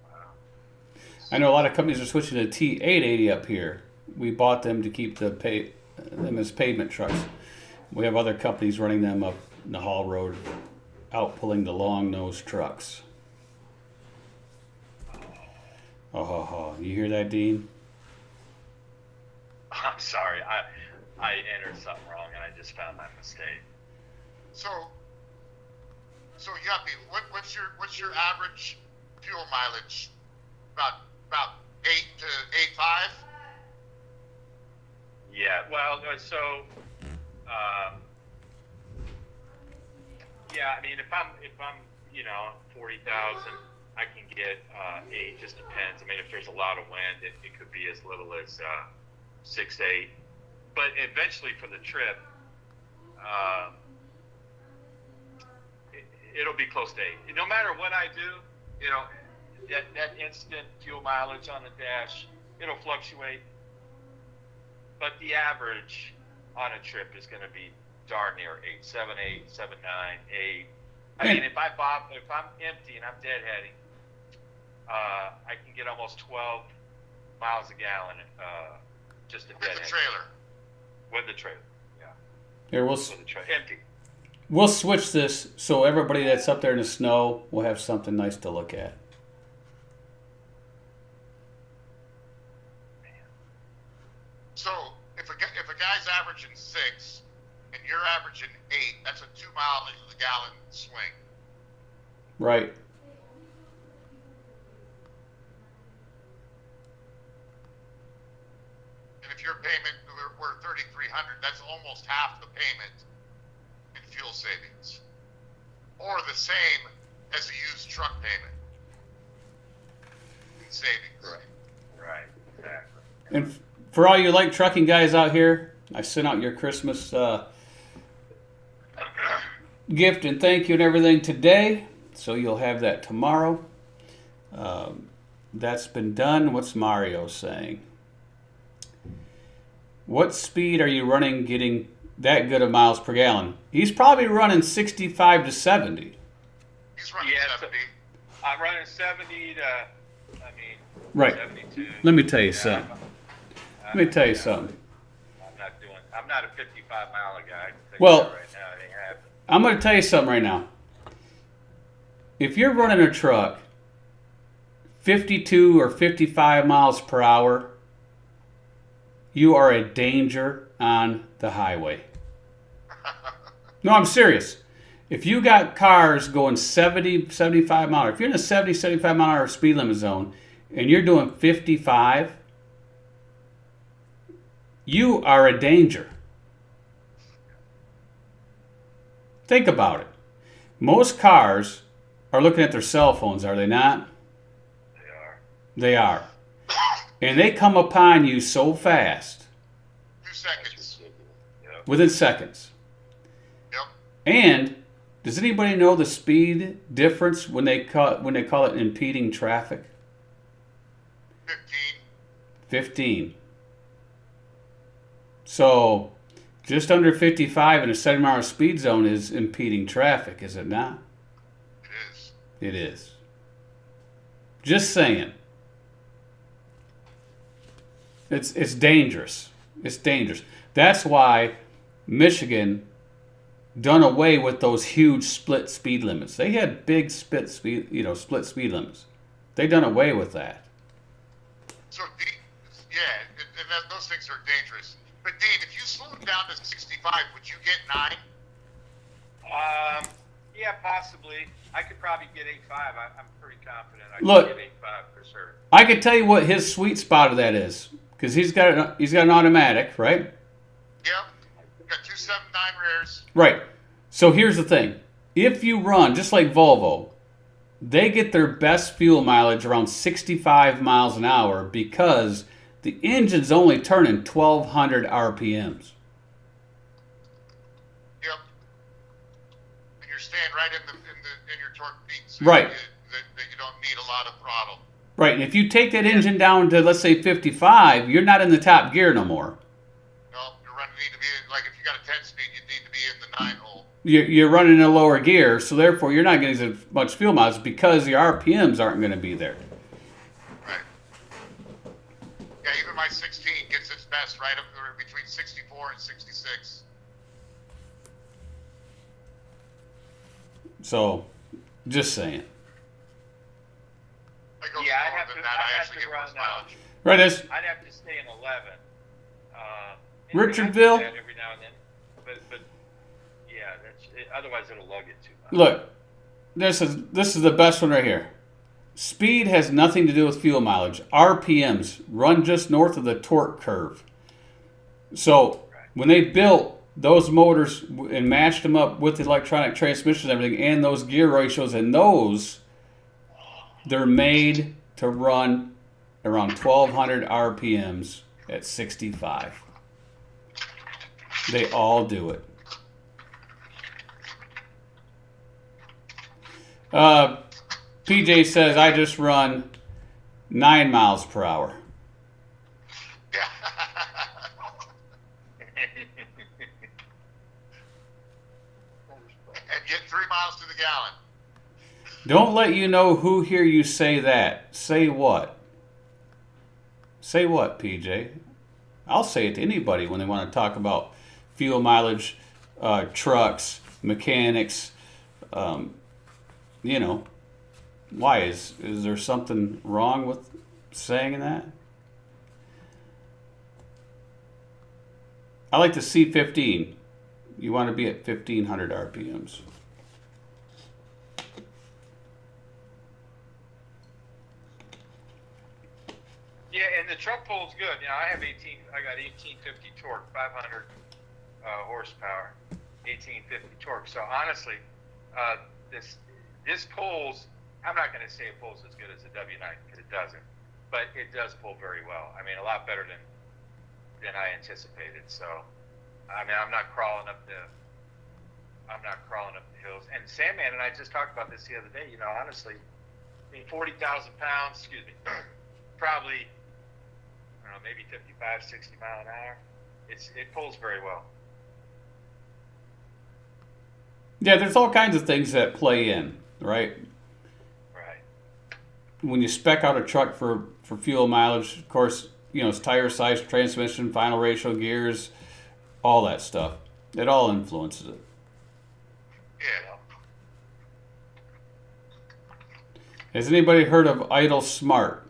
Wow. I know a lot of companies are switching to T880 up here. We bought them to keep them as pavement trucks. We have other companies running them up the haul road, out pulling the long nose trucks. Oh, you hear that, Dean? I'm sorry. I entered something wrong and I just found my mistake. So Yuppie, what's your average fuel mileage? About 8 to 8.5? Yeah. Well, so yeah. I mean, if I'm 40,000, I can get 8. Just depends. I mean, if there's a lot of wind, it could be as little as 6 to 8. But eventually, for the trip, it'll be close to 8. No matter what I do, that instant fuel mileage on the dash, it'll fluctuate. But the average on a trip is going to be darn near 8, 7, 8, 7, 9, 8. I mean, if I'm empty and I'm deadheading, I can get almost 12 miles a gallon just a With the deadhead. trailer. With the trailer, yeah. Here, With the trailer, empty. we'll switch this so everybody that's up there in the snow will have something nice to look at. So if a guy's averaging 6 and you're averaging 8, that's a 2 miles a gallon swing. Right. And if your payment were 3,300, that's almost half the payment in fuel savings, or the same as a used truck payment in savings. Right, exactly. And for all you like trucking guys out here, I sent out your Christmas gift and thank you and everything today, so you'll have that tomorrow. That's been done. What's Mario saying? What speed are you running getting that good of miles per gallon? He's probably running 65 to 70. He's running 70. I'm running 70 to, Right. 72. Let me tell you something. I'm not a 55 mile guy. I can tell Well, you that right now, it ain't happening. I'm going to tell you something right now. If you're running a truck 52 or 55 miles per hour, you are a danger on the highway. No, I'm serious. If you got cars going 70, 75 miles, if you're in a 70, 75 mile an hour speed limit zone and you're doing 55, you are a danger. Think about it. Most cars are looking at their cell phones, are they not? They are. They are. And they come upon you so fast, 2 seconds. Yep. within seconds. Yep. And does anybody know the speed difference when they call it impeding traffic? 15. 15. So Just under 55 in a 70-mile speed zone is impeding traffic, is it not? It is. It is. Just saying. It's dangerous. It's dangerous. That's why Michigan done away with those huge split speed limits. They had big split speed limits. They done away with that. So, and those things are dangerous. But Dean, if you slow down to 65, would you get 9? Yeah, possibly. I could probably get 8.5. I'm pretty confident I Look, could get 8.5 for sure. I could tell you what his sweet spot of that is, because he's got an automatic, right? Yep. Got 279 rears. Right. So here's the thing: if you run just like Volvo, they get their best fuel mileage around 65 miles an hour because the engine's only turning 1,200 RPMs. Yep. And you're staying right in your torque peak, so Right. that you don't need a lot of throttle. Right, and if you take that engine down to, let's say, 55, you're not in the top gear no more. No, need to be like if you got a 10-speed, you need to be in the 9 hole. You're running in a lower gear, so therefore you're not getting as much fuel mileage because your RPMs aren't going to be there. Right. Yeah, even my 16 gets its best right up there between 64 and 66. So, just saying. I go Yeah, I'd slower have than to. that. I'd I have actually to get more run. mileage. Right, as I'd have to stay in 11. Richardville? I do that every now and then, but yeah, otherwise it'll lug it too much. Look, this is the best one right here. Speed has nothing to do with fuel mileage. RPMs run just north of the torque curve. So when they built those motors and matched them up with the electronic transmission and everything and those gear ratios and those, they're made to run around 1,200 RPMs at 65. They all do it. PJ says, I just run 9 miles per hour. Yeah. And get 3 miles to the gallon. Don't let you know who hear you say that. Say what? Say what, PJ? I'll say it to anybody when they want to talk about fuel mileage, trucks, mechanics. Why is there something wrong with saying that? I like the C15. You want to be at 1,500 RPMs. Yeah, and the truck pulls good. I got 1850 torque, 500 horsepower, 1850 torque. So honestly, this pulls. I'm not going to say it pulls as good as a W9 because it doesn't, but it does pull very well. I mean, a lot better than I anticipated. So, I mean, I'm not crawling up the hills. And Sandman and I just talked about this the other day. Honestly, I mean, 40,000 pounds. Excuse me, probably. I don't know, maybe 55, 60 mile an hour. It pulls very well. Yeah, there's all kinds of things that play in, right? Right. When you spec out a truck for fuel mileage, of course, it's tire size, transmission, final ratio, gears, all that stuff. It all influences it. Yeah. Has anybody heard of Idle Smart?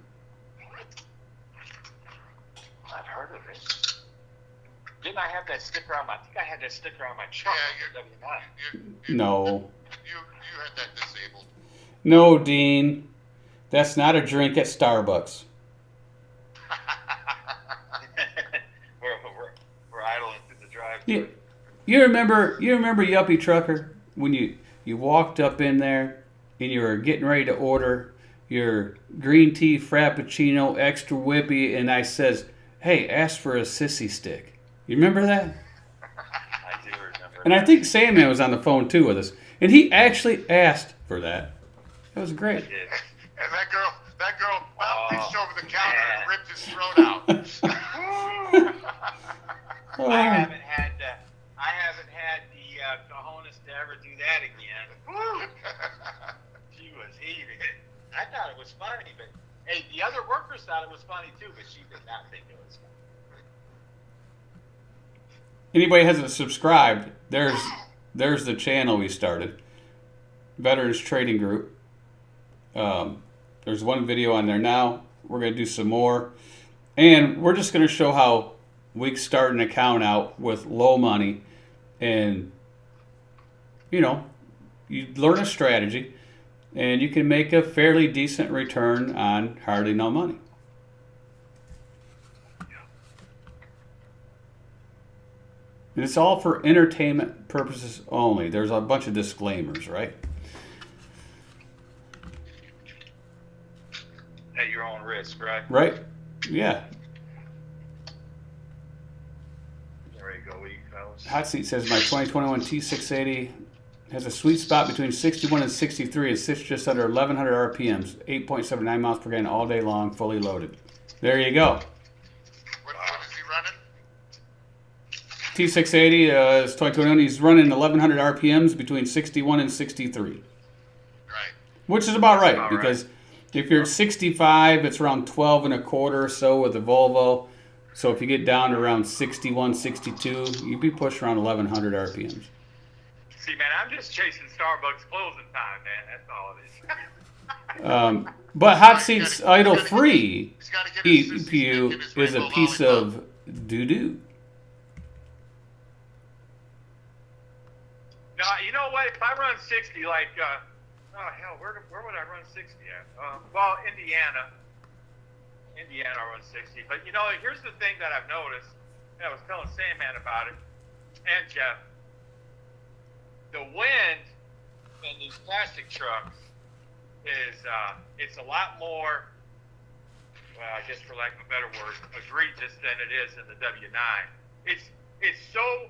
Didn't I have that sticker on I think I had that sticker on my truck. Yeah, No. You had that disabled. No, Dean. That's not a drink at Starbucks. we're idling through the drive-thru. You remember Yuppie Trucker when you walked up in there and you were getting ready to order your green tea frappuccino extra whippy, and I says, "Hey, ask for a sissy stick." You remember that? I do remember. And I think Sandman was on the phone too with us, and he actually asked for that. That was great. I did. And that girl reached over the counter and ripped his throat out. I haven't had that again. Woo! She was heated. I thought it was funny, but hey, the other workers thought it was funny too, but she did not think it was funny. Anybody hasn't subscribed, there's the channel we started, Veterans Trading Group. There's one video on there now. We're going to do some more. And we're just going to show how we start an account out with low money. And, you know, you learn a strategy and you can make a fairly decent return on hardly no money. And it's all for entertainment purposes only. There's a bunch of disclaimers, right? At your own risk, right? Right? Yeah. There you go, you fellas. Hot Seat says my 2021 T680 has a sweet spot between 61 and 63. It sits just under 1,100 RPMs, 8.79 miles per gallon all day long, fully loaded. There you go. What is he running? T680 is 2021. He's running 1,100 RPMs between 61 and 63. Right. Which is about right, About because if you're at 65, it's around 12 and a quarter or so with the Volvo. So if you get down to around 61, 62, you'd be pushing around 1,100 RPMs. See, man, I'm just chasing Starbucks closing time, man. That's all it is. But Hot Seat's idle free He's got to get his sissy stick EPU and his is a rainbow piece lollipop. of doo-doo. No, you know what? If I run 60, like, oh hell, where would I run 60 at? Well, Indiana, I run 60. But you know, here's the thing that I've noticed. And I was telling Sandman about it, and Jeff. The wind in these plastic trucks is it's a lot more, well, I guess for lack of a better word, egregious than it is in the W9. It's so,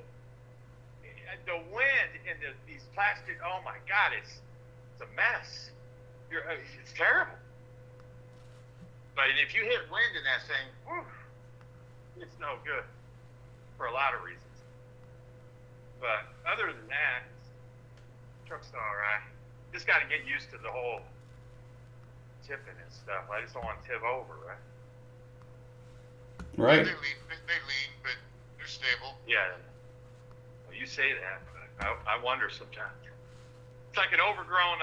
the wind in these plastic, oh my God, it's a mess. It's terrible. But if you hit wind in that thing, whew, it's no good for a lot of reasons. But other than that, truck's all right. Just got to get used to the whole tipping and stuff. I just don't want to tip over, right? Right. They lean, but they're stable. Yeah. Well, you say that, but I wonder sometimes. It's like an overgrown,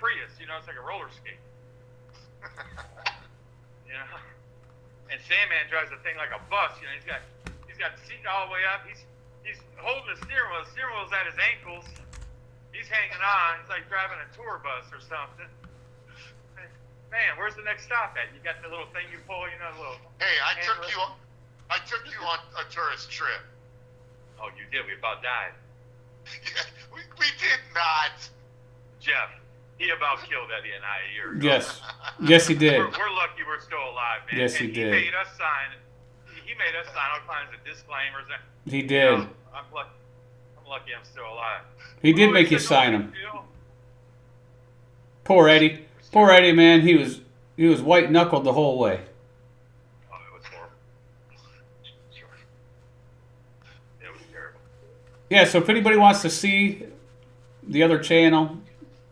Prius. You know, it's like a roller skate. You know. And Sandman drives the thing like a bus. You know, he's got the seat all the way up. He's holding the steering wheel. The steering wheel's at his ankles. He's hanging on. It's like driving a tour bus or something. Man, where's the next stop at? You got the little thing you pull, you know, the little. Hey, I took you on a tourist trip. Oh, you did. We about died. Yeah, we did not. Jeff, he about killed Eddie and I a year ago. Yes. Yes, he did. We're lucky we're still alive, man. Yes, and he did. He made us sign all kinds of disclaimers. He did. You know, I'm lucky I'm still alive. He did make you sign them. Poor Eddie. Poor Eddie, man. He was white knuckled the whole way. Oh, it was horrible. Sure. It was terrible. Yeah. So if anybody wants to see the other channel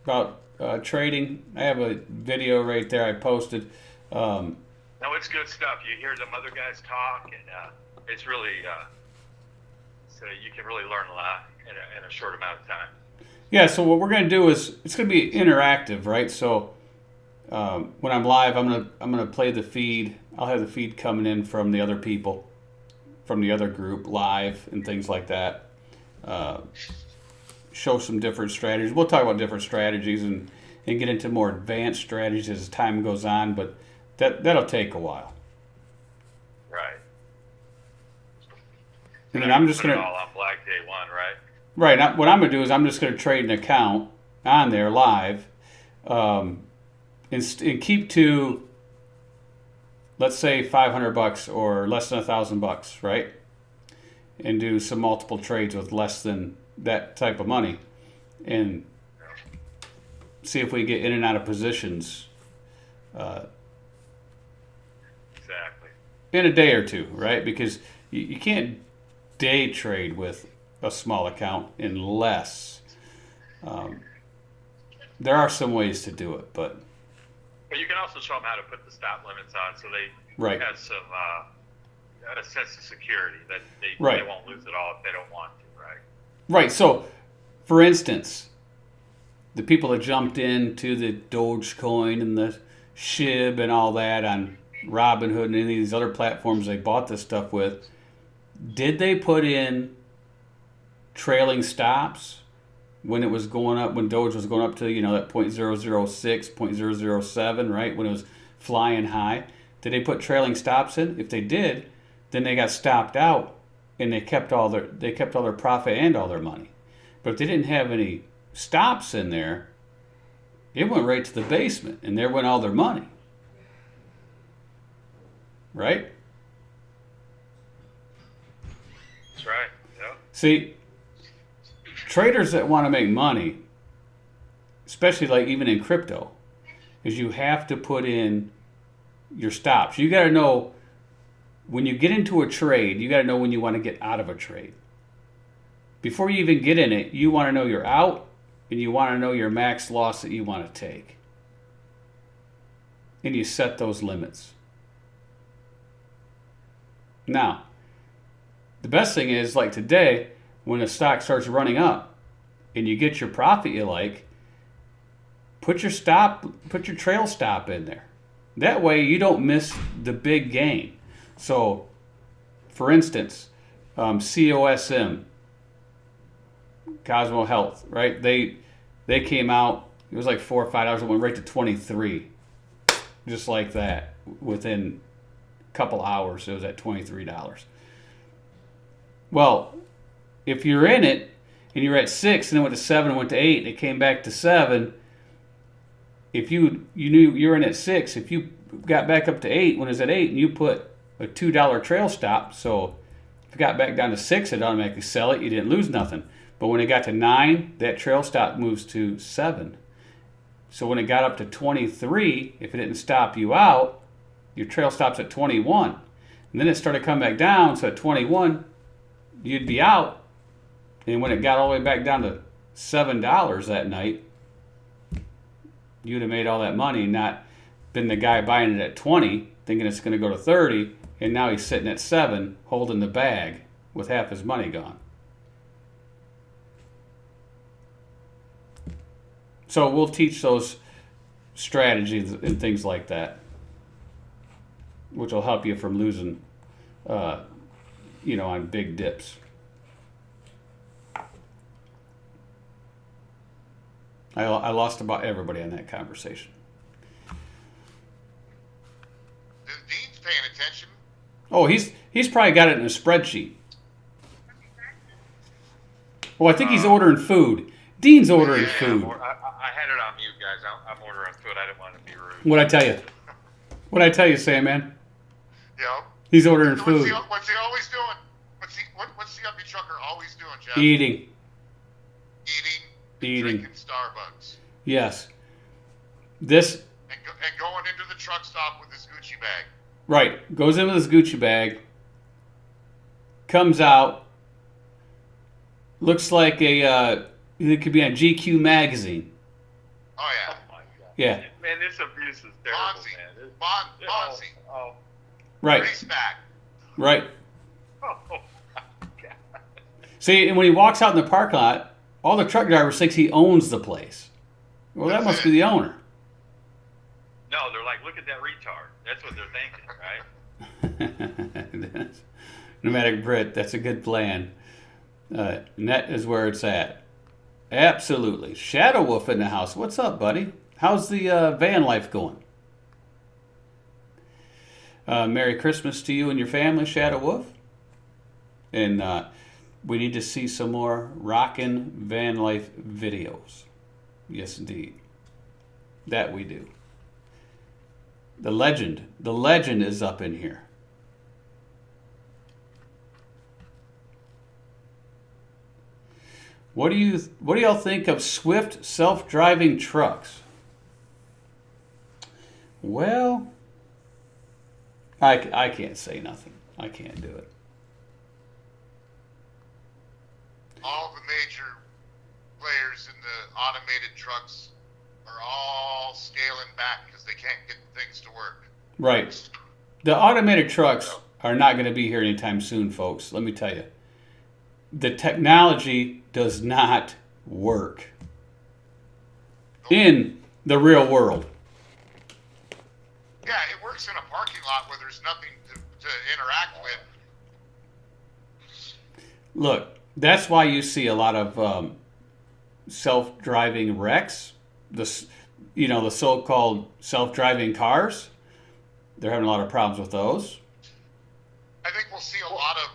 about trading, I have a video right there I posted. No, it's good stuff. You hear them other guys talk, and it's really so you can really learn a lot in a short amount of time. Yeah. So what we're gonna do is it's gonna be interactive, right? So when I'm live, I'm gonna play the feed. I'll have the feed coming in from the other people, from the other group live and things like that. Show some different strategies. We'll talk about different strategies and get into more advanced strategies as time goes on, but that'll take a while. Right. And then I'm just Put it gonna all on Black Day 1, right? right. What I'm gonna do is I'm just gonna trade an account on there live, and keep to, let's say, $500 or less than $1,000, right? And do some multiple trades with less than that type of money, and see if we get in and out of positions Exactly. in a day or two, right? Because you can't day trade with a small account unless There are some ways to do it, but you can also show them how to put the stop limits on, so they right. have some a sense of security that they won't lose it all if they don't want to, right? Right. So, for instance, the people that jumped into the Dogecoin and the SHIB and all that on Robinhood and any of these other platforms they bought this stuff with, did they put in trailing stops when it was going up, when Doge was going up to, that 0.006, 0.007, right? When it was flying high? Did they put trailing stops in? If they did, then they got stopped out and they kept all their profit and all their money. But if they didn't have any stops in there, it went right to the basement and there went all their money. Right? That's right. Yeah. See, traders that want to make money, especially like even in crypto, is you have to put in your stops. You got to know when you get into a trade, you got to know when you want to get out of a trade. Before you even get in it, you want to know you're out and you want to know your max loss that you want to take. And you set those limits. Now, the best thing is, like today, when a stock starts running up and you get your profit you like, put your trail stop in there. That way you don't miss the big gain. So, for instance, COSM, Cosmo Health, right? They came out, it was like $4 or $5, it went right to 23. Just like that. Within a couple hours, it was at $23. Well, if you're in it and you're at 6 and then went to 7 and went to 8 and it came back to 7, if you knew you're in at 6, if you got back up to 8 when it was at 8 and you put a $2 trail stop, so if it got back down to 6, it automatically sell it, you didn't lose nothing. But when it got to 9, that trail stop moves to 7. So when it got up to 23, if it didn't stop you out, your trail stops at 21. And then it started coming back down, so at 21, you'd be out. And when it got all the way back down to $7 that night, you'd have made all that money, not been the guy buying it at 20, thinking it's going to go to 30, and now he's sitting at 7, holding the bag with half his money gone. So we'll teach those strategies and things like that, which will help you from losing, on big dips. I lost about everybody on that conversation. Dean's paying attention. Oh, he's probably got it in a spreadsheet. Oh, I think he's ordering food. Dean's ordering food. I had it on mute, guys. I'm ordering food. I didn't want to be rude. What'd I tell you, Sam, man? Yeah. He's ordering food. What's he always doing? What's the uppy trucker always doing, Jeff? Eating. Drinking Starbucks. Yes. And going into the truck stop with his Gucci bag. Right. Goes in with his Gucci bag. Comes out. Looks like it could be on GQ magazine. Oh, yeah. Oh, my God. Yeah. Man, this abuse is terrible, man. Bonzi. Oh. Right. Race back. Right. Oh, my God. See, and when he walks out in the parking lot, all the truck drivers think he owns the place. Well, that must be the owner. No, they're like, look at that retard. That's what they're thinking, right? Pneumatic Brit, that's a good plan. Net is where it's at. Absolutely. Shadow Wolf in the house. What's up, buddy? How's the van life going? Merry Christmas to you and your family, Shadow Wolf. And we need to see some more rockin' van life videos. Yes, indeed. That we do. The legend is up in here. What do y'all think of swift self-driving trucks? Well, I can't say nothing. I can't do it. All the major players in the automated trucks are all scaling back because they can't get things to work. Right. The automated trucks are not going to be here anytime soon, folks. Let me tell you. The technology does not work in the real world. Yeah, it works in a parking lot where there's nothing to interact with. Look, that's why you see a lot of self-driving wrecks. The so-called self-driving cars. They're having a lot of problems with those. I think we'll see a lot of.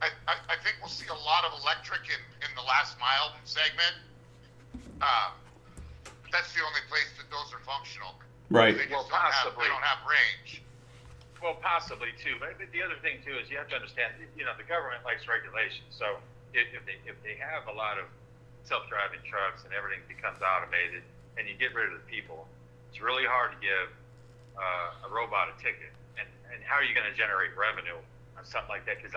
I think we'll see a lot of electric in the last mile segment. That's the only place that those are functional. Right. They just they don't have range. Well, possibly too. But the other thing too is you have to understand. The government likes regulation. So if they have a lot of self-driving trucks and everything becomes automated, and you get rid of the people, it's really hard to give a robot a ticket. And how are you going to generate revenue on something like that? Because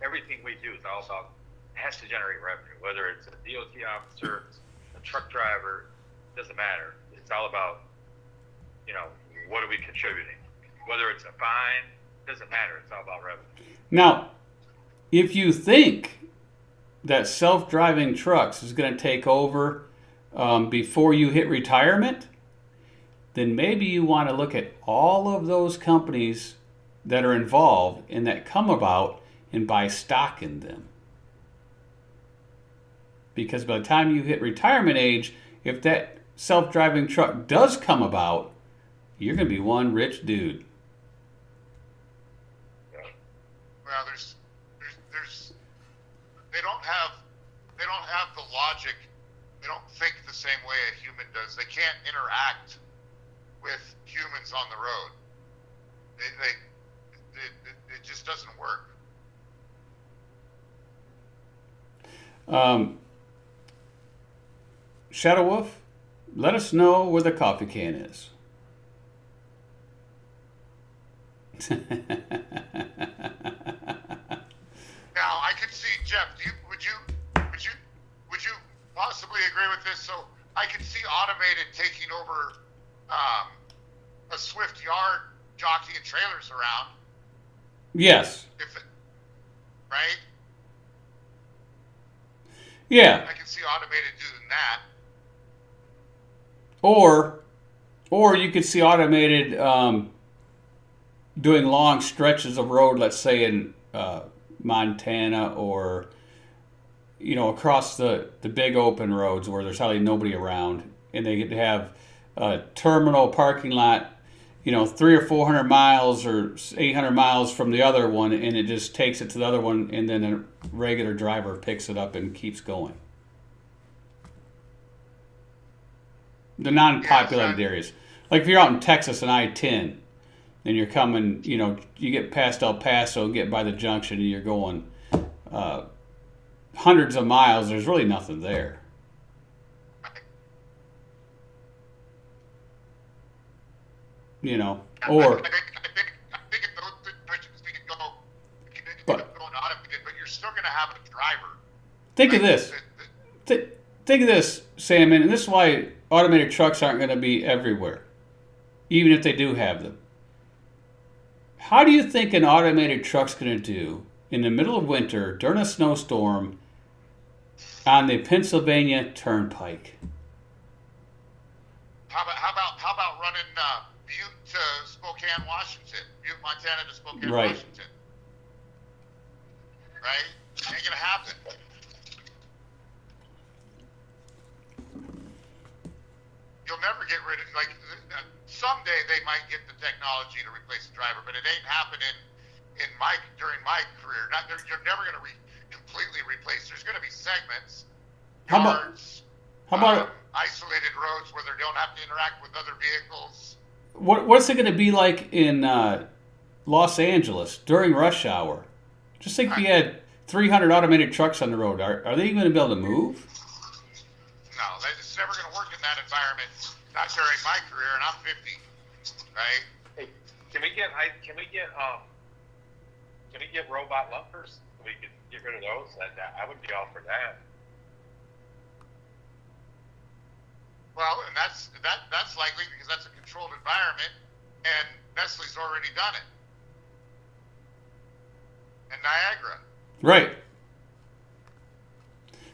everything we do is all about, has to generate revenue. Whether it's a DOT officer, a truck driver, doesn't matter. It's all about, what are we contributing? Whether it's a fine, doesn't matter. It's all about revenue. Now, if you think that self-driving trucks is going to take over before you hit retirement, then maybe you want to look at all of those companies that are involved and that come about and buy stock in them. Because by the time you hit retirement age, if that self-driving truck does come about, you're going to be one rich dude. Well, there's they don't have the logic. They don't think the same way a human does. They can't interact with humans on the road. It just doesn't work. Shadow Wolf, let us know where the coffee can is. Now I could see Jeff. Would you possibly agree with this? So I could see automated taking over a Swift yard jockeying trailers around. Yes. Right? Yeah. I can see automated doing that. Or you could see automated doing long stretches of road, let's say in Montana or across the big open roads where there's hardly nobody around, and they get to have a terminal parking lot, 300 or 400 miles or 800 miles from the other one, and it just takes it to the other one, and then a regular driver picks it up and keeps going. The non-populated areas. Like if you're out in Texas on I-10 and you're coming, you get past El Paso, get by the junction, and you're going hundreds of miles, there's really nothing there. Or... I think in those situations we can go going automated, but you're still going to have a driver. Think of this. Think of this, Sam, and this is why automated trucks aren't going to be everywhere, even if they do have them. How do you think an automated truck's going to do in the middle of winter during a snowstorm on the Pennsylvania Turnpike? How about running Butte to Spokane, Washington? Butte, Montana to Spokane, Right. Washington. Right? Ain't gonna happen. You'll never get rid of someday they might get the technology to replace the driver, but it ain't happening during my career. You're never gonna completely replace. There's gonna be segments, How about isolated roads where they don't have to interact with other vehicles. what's it going to be like in Los Angeles during rush hour? Just think if you had 300 automated trucks on the road. Are they even going to be able to move? No, it's never going to work in that environment. Not during my career, and I'm 50, right? Hey, can we get robot lumpers? We could get rid of those. I would be all for that. Well, and that's likely because that's a controlled environment, and Nestle's already done it. And Niagara. Right.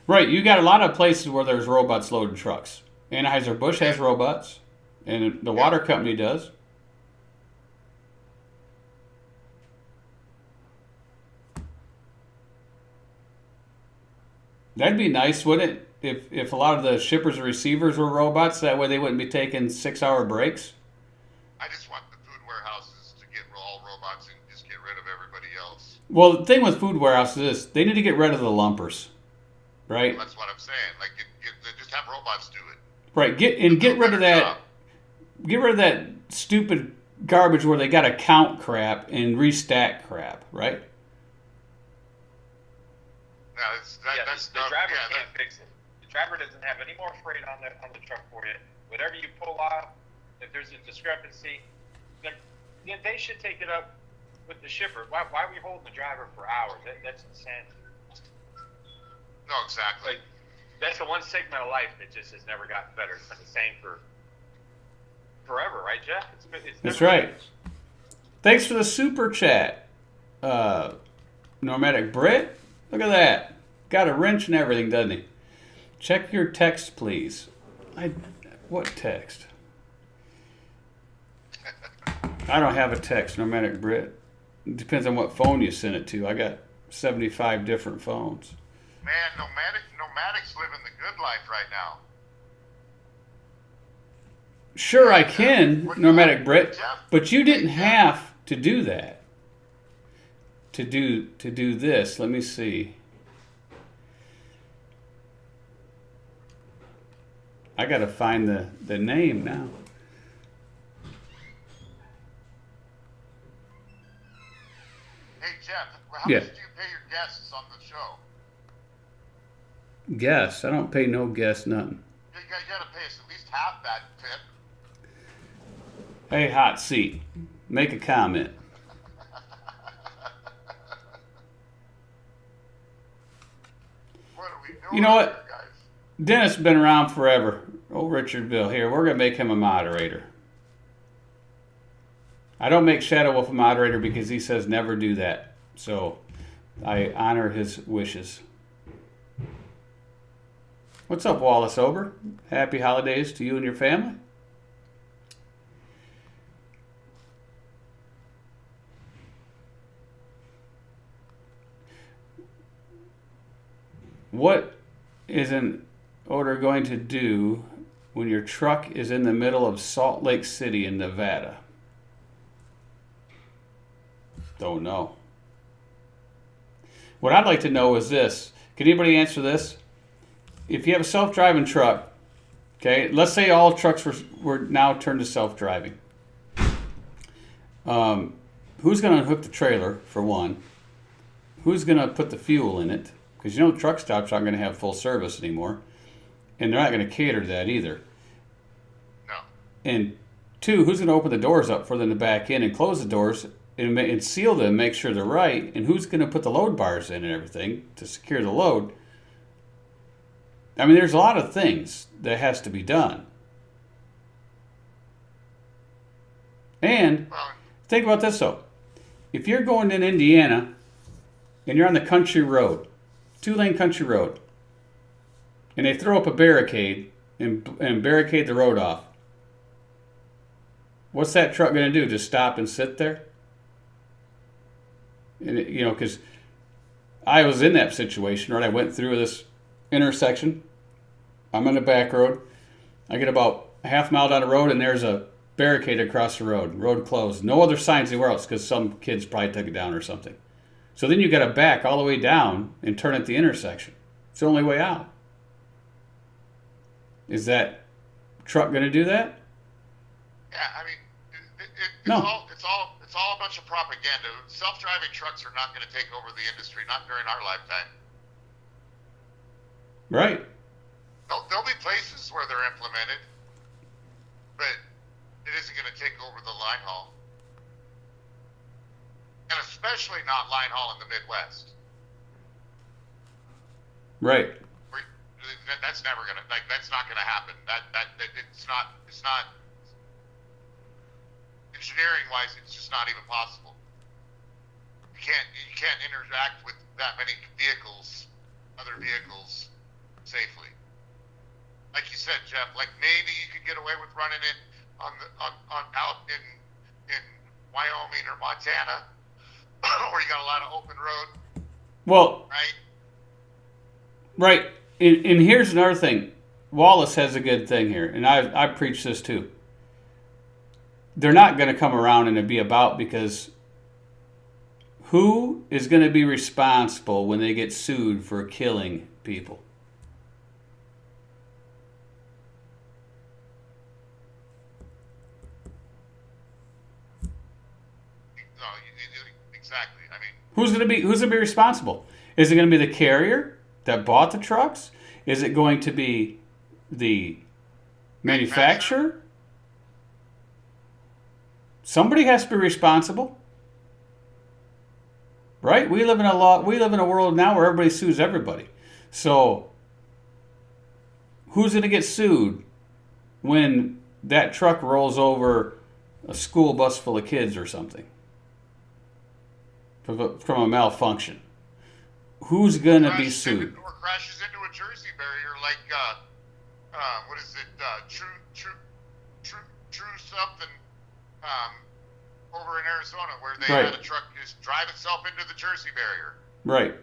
Right. You got a lot of places where there's robots loading trucks. Anheuser-Busch has robots, and the water company does. That'd be nice, wouldn't it? If a lot of the shippers and receivers were robots, that way they wouldn't be taking 6-hour breaks. I just want the food warehouses to get all robots and just get rid of everybody else. Well, the thing with food warehouses is they need to get rid of the lumpers, right? That's what I'm saying. Like, just have robots do it. Right. Get rid of that. Job. Get rid of that stupid garbage where they got to count crap and restack crap, right? No, that's the driver can't fix it. The driver doesn't have any more freight on the truck for you. Whatever you pull off, if there's a discrepancy, then they should take it up with the shipper. Why are we holding the driver for hours? That's insanity. No, exactly. Like, that's the one segment of life that just has never gotten better. It's been the same for forever, right, Jeff? That's right. Thanks for the super chat, Normatic Brit. Look at that. Got a wrench and everything, doesn't he? Check your text, please. What text? I don't have a text, Nomadic Brit. It depends on what phone you send it to. I got 75 different phones. Man, Nomadic's living the good life right now. Sure, I can, Nomadic Brit, but you didn't have to do that. To do this, let me see. I gotta find the name now. Hey, Jeff, how Yeah. much do you pay your guests on the show? Guess. I don't pay no guess nothing. You gotta pay us at least half that tip. Hey, hot seat. Make a comment. What are we doing? You know what? here, guys? Dennis been around forever. Old Richardville here. We're gonna make him a moderator. I don't make Shadow Wolf a moderator because he says never do that. So I honor his wishes. What's up, Wallace Ober? Happy holidays to you and your family. What is an order going to do when your truck is in the middle of Salt Lake City in Nevada? Don't know. What I'd like to know is this. Can anybody answer this? If you have a self-driving truck, okay, let's say all trucks were now turned to self-driving. Who's going to unhook the trailer, for one? Who's going to put the fuel in it? Because you know truck stops aren't going to have full service anymore. And they're not going to cater to that either. No. And two, who's going to open the doors up for them to back in and close the doors and seal them, make sure they're right? And who's going to put the load bars in and everything to secure the load? I mean, there's a lot of things that has to be done. And think about this, though. If you're going in Indiana and you're on the country road, 2-lane country road, and they throw up a barricade and barricade the road off, what's that truck going to do? Just stop and sit there? And because I was in that situation, right? I went through this intersection. I'm on the back road. I get about a half mile down the road, and there's a barricade across the road. Road closed. No other signs anywhere else because some kids probably took it down or something. So then you got to back all the way down and turn at the intersection. It's the only way out. Is that truck going to do that? Yeah, I mean, No. it's all a bunch of propaganda. Self-driving trucks are not going to take over the industry, not during our lifetime. Right. There'll be places where they're implemented, but it isn't going to take over the line haul. And especially not line haul in the Midwest. Right. that's never gonna, like, that's not gonna happen. It's not engineering wise, it's just not even possible. You can't interact with that many vehicles, other vehicles, safely. Like you said, Jeff, like maybe you could get away with running it on out in Wyoming or Montana, where you got a lot of open road. Well, Right. right. And here's another thing. Wallace has a good thing here, and I preach this too. They're not going to come around and be about, because who is going to be responsible when they get sued for killing people? No, exactly. I mean, Who's going to be responsible? Is it going to be the carrier that bought the trucks? Is it going to be the manufacturer? Somebody has to be responsible, right? We live in a world now where everybody sues everybody. So who's going to get sued when that truck rolls over a school bus full of kids or something from a malfunction? Who's going to be sued? Or crashes into a Jersey barrier, like what is it? True something. Over in Arizona, where they Right. had a truck just drive itself into the Jersey barrier. Right.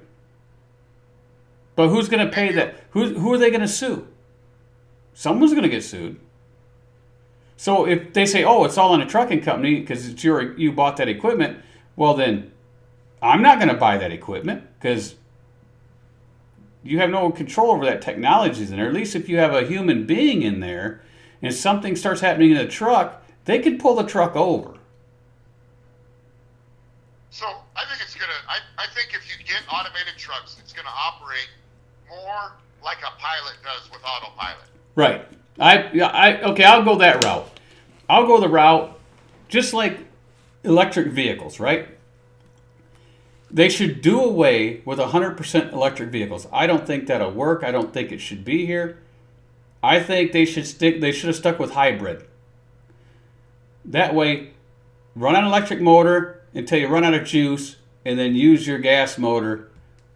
But who's going to pay that? Who are they going to sue? Someone's going to get sued. So if they say, "Oh, it's all on a trucking company because it's you bought that equipment," well then, I'm not going to buy that equipment because you have no control over that technology in there. At least if you have a human being in there, and something starts happening in the truck, they can pull the truck over. So I think it's gonna. I think if you get automated trucks, it's gonna operate more like a pilot does with autopilot. Right. Okay, I'll go that route. I'll go the route just like electric vehicles, right? They should do away with 100% electric vehicles. I don't think that'll work. I don't think it should be here. I think they should have stuck with hybrid. That way, run on an electric motor until you run out of juice, and then use your gas motor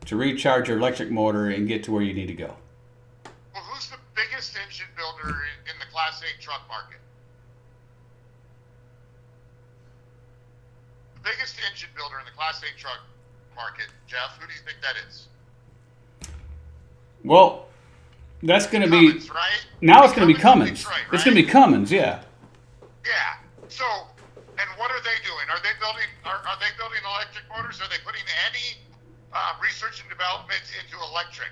to recharge your electric motor and get to where you need to go. Well, who's the biggest engine builder in the Class 8 truck market? The biggest engine builder in the Class 8 truck market, Jeff, who do you think that is? Well, that's going to be Cummins, right? now. It's going to be Cummins. Detroit, It's going to be right? Cummins, yeah. Yeah. So, and what are they doing? Are they building electric motors? Are they putting any research and development into electric?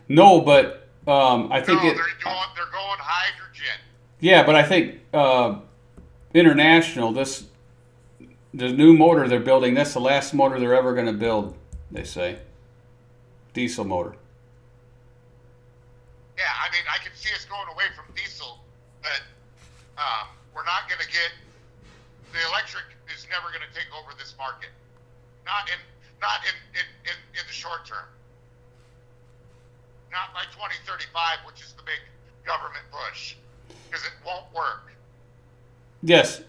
No, but I think No, they're going hydrogen. Yeah, but I think international. The new motor they're building. That's the last motor they're ever going to build. They say diesel motor. Yeah, I mean, I can see us going away from diesel, but we're not going to get the electric is never going to take over this market. Not in the short term. Not by 2035, which is the big government push, because it won't work. Yes,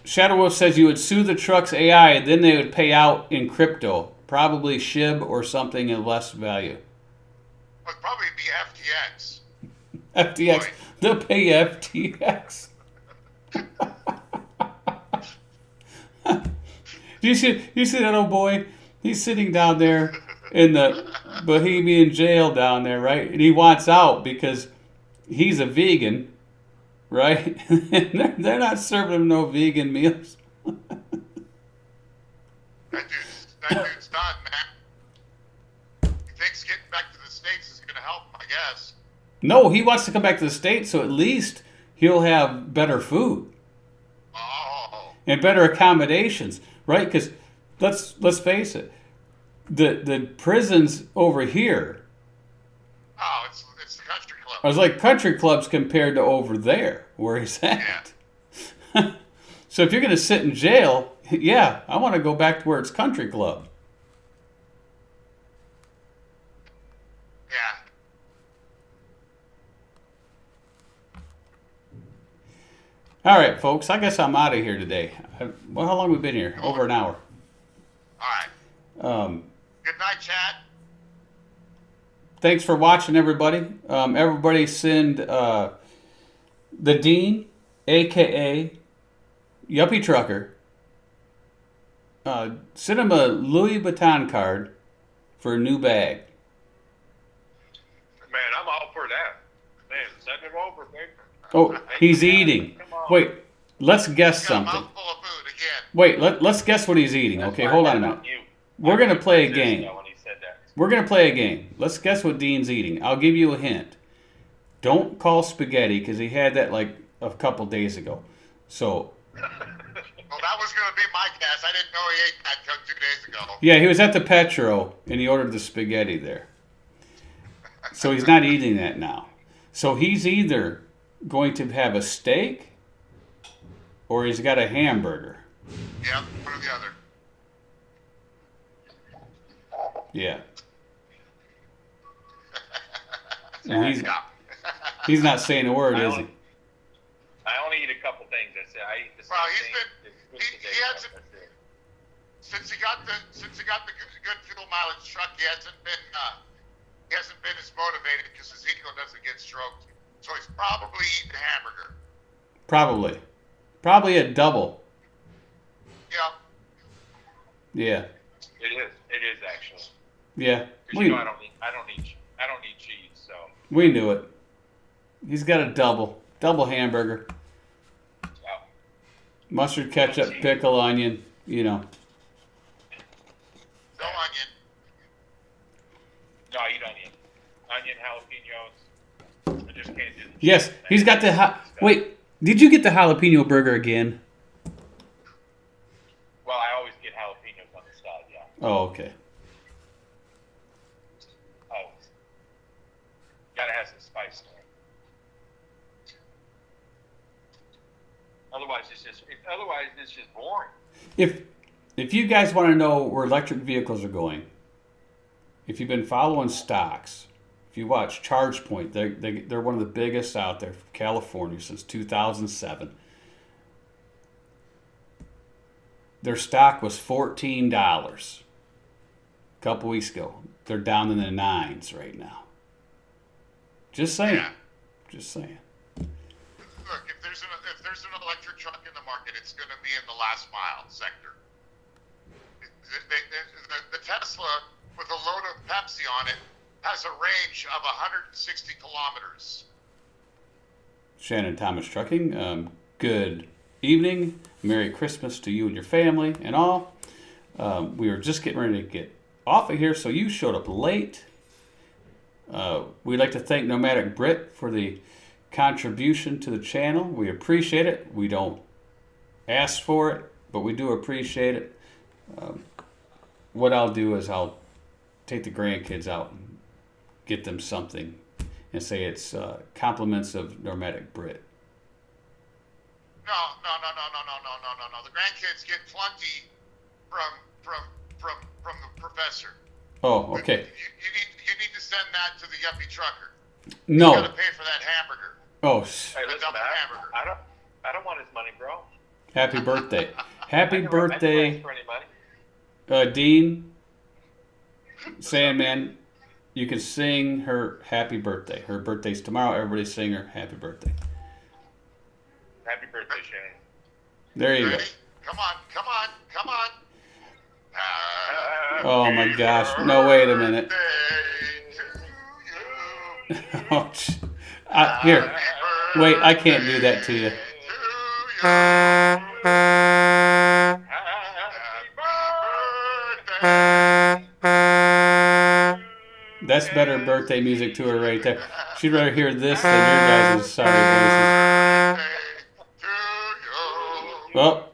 Shadow Wolf says you would sue the truck's AI, and then they would pay out in crypto, probably SHIB or something of less value. It'd probably be FTX. FTX. Boy. They'll pay FTX. You see that old boy? He's sitting down there in the Bohemian jail down there, right? And he wants out because he's a vegan, right? And they're not serving him no vegan meals. That dude's done, man. He thinks getting back to the States is going to help him, I guess. No, he wants to come back to the States, so at least he'll have better food Oh. and better accommodations, right? Because let's face it, the prisons over here Oh, it's the country club. are like country clubs compared to over there where he's at. So if you're going to sit in jail, yeah, I want to go back to where it's country club. Yeah. All right, folks. I guess I'm out of here today. Well, how long have we been here? Over an hour. All right. Good night, Chad. Thanks for watching, everybody. Everybody send the Dean, a.k.a. Yuppie Trucker, send him a Louis Vuitton card for a new bag. Man, I'm all for that. Man, send it over, baby. Oh, he's eating. Wait, let's guess Got a something. mouthful of food again. Wait, let's guess what he's eating. Okay, hold on a minute. We're going to play a game. When he said that. We're going to play a game. Let's guess what Dean's eating. I'll give you a hint. Don't call spaghetti because he had that like a couple days ago. So, Well, that was going to be my guess. I didn't know he ate that until 2 days ago. yeah, he was at the Petro and he ordered the spaghetti there. So he's not eating that now. So he's either going to have a steak or he's got a hamburger. Yep, one or the other. Yeah. And Yeah. he's not saying a word, is he? I only eat a couple things. That's it. I eat the same Well, he's thing. been he hasn't since he got the good fuel mileage truck. He hasn't been as motivated because his ego doesn't get stroked. So he's probably eating a hamburger. Probably a double. Yep. Yeah. It is actually. Yeah. Because you know I don't eat cheese, so. We knew it. He's got a double hamburger. Oh. Mustard, ketchup, pickle, onion, you know. No onion. No, I eat onion, jalapenos. I just can't do the Yes, cheese. he's got the wait, did you get the jalapeno burger again? Well, I always get jalapenos on the side, yeah. Oh, okay. Always. Gotta have some spice to it. Otherwise, it's just boring. If you guys want to know where electric vehicles are going, if you've been following stocks, if you watch ChargePoint, they're one of the biggest out there from California since 2007. Their stock was $14 a couple weeks ago. They're down in the 9s right now. Just saying. Yeah. Just saying. Look, if there's an electric truck in the market, it's going to be in the last mile sector. The Tesla with a load of Pepsi on it has a range of 160 kilometers. Shannon Thomas Trucking. Good evening. Merry Christmas to you and your family and all. We were just getting ready to get off of here, so you showed up late. We'd like to thank Nomadic Brit for the contribution to the channel. We appreciate it. We don't ask for it, but we do appreciate it. What I'll do is I'll take the grandkids out and get them something and say it's compliments of Nomadic Brit. No. The grandkids get plenty from the professor. Oh, okay. You need to send that to the yuppie trucker. No. You got to pay for that hamburger. Oh, Hey, listen, double man, hamburger. I don't want his money, bro. happy birthday. Happy I never birthday, asked for any money. Dean. Sandman, you can sing her happy birthday. Her birthday's tomorrow. Everybody sing her happy birthday. Happy birthday, Shannon. There you go. Ready? Come on. Oh my gosh. No, wait a minute. Birthday to you. Oh, here. Wait, I can't do that to you. That's better birthday music to her right there. She'd rather hear this than your guys' sorry voices. Well,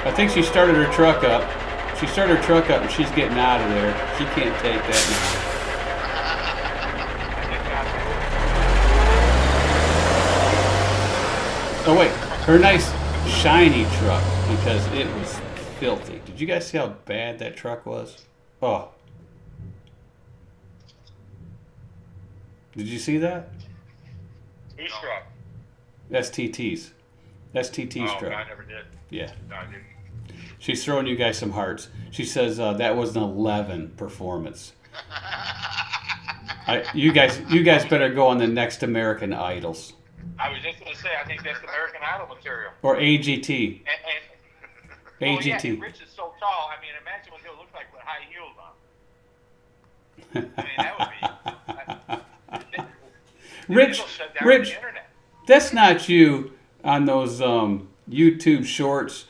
I think she started her truck up. She started her truck up and she's getting out of there. She can't take that now. Oh wait, her nice shiny truck because it was filthy. Did you guys see how bad that truck was? Oh. Did you see that? Who's truck? STTs. STT's Oh, truck. I never did. Yeah. No, I didn't. She's throwing you guys some hearts. She says that was an 11 performance. You guys better go on the next American Idols I was just going to say, I think that's American Idol material. or AGT. Well, yeah, AGT. and Rich is so tall. I mean, imagine what he'll look like with high heels on. I mean, that would be. Rich, It'll shut down Rich, the internet. that's not you on those YouTube shorts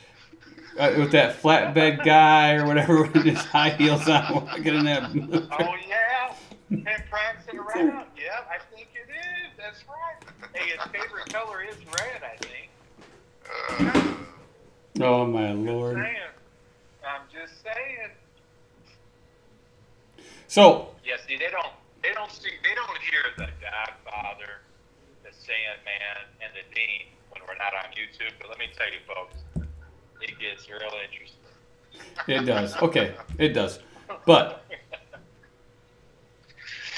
with that flatbed guy or whatever with his high heels on walking in that. Oh yeah, and prancing around. Yeah, I think it is. That's right. Hey, his favorite color is red. I think. Oh my lord. I'm just saying. So Yeah, see, they don't hear the Godfather, the Sandman, and the Dean when we're not on YouTube. But let me tell you, folks, it gets real interesting. it does. Okay, it does. But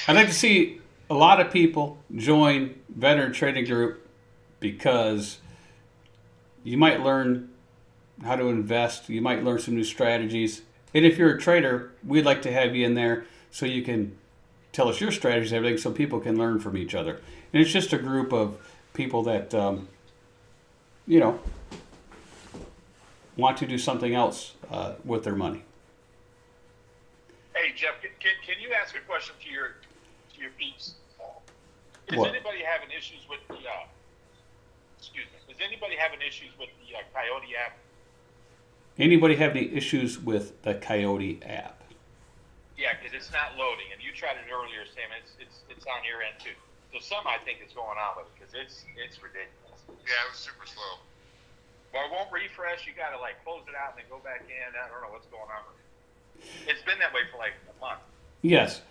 I'd like to see a lot of people join Veteran Trading Group because you might learn how to invest. You might learn some new strategies. And if you're a trader, we'd like to have you in there so you can tell us your strategies and everything so people can learn from each other. And it's just a group of people that, want to do something else with their money. Hey, Jeff, can you ask a question to your peeps? Is What? anybody having issues with the? Excuse me. Is anybody having issues with the Coyote app? Anybody have any issues with the Coyote app? Yeah, because it's not loading, and you tried it earlier, Sam. It's on your end too. So some I think is going on with it because it's ridiculous. Yeah, it was super slow. Well, it won't refresh. You got to like close it out and then go back in. I don't know what's going on with it. It's been that way for like a month. Yes.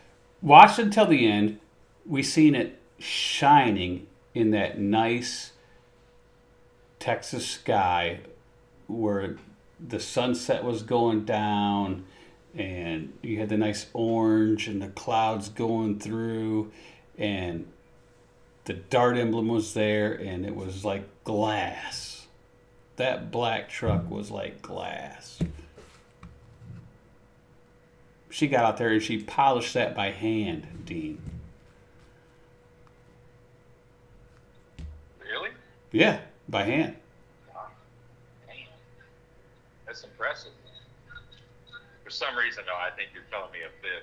Watch until the end. We seen it shining in that nice Texas sky where the sunset was going down and you had the nice orange and the clouds going through and the dart emblem was there and it was like glass. That black truck was like glass. She got out there and she polished that by hand, Dean. Really? Yeah, by hand. Wow. Man. That's impressive. For some reason, though, I think you're telling me a fib.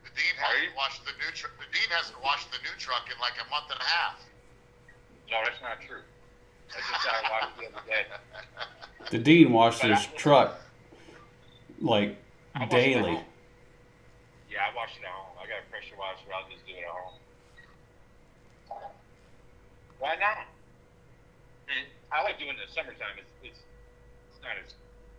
The dean hasn't washed the new truck. The dean hasn't washed the new truck in like a month and a half. No, that's not true. I just got to watch the other day. The dean washed But his truck like I washed it at daily. home. Yeah, I washed it at home. I got a pressure washer. I'll just do it at home. Why not? I like doing it in the summertime. It's not as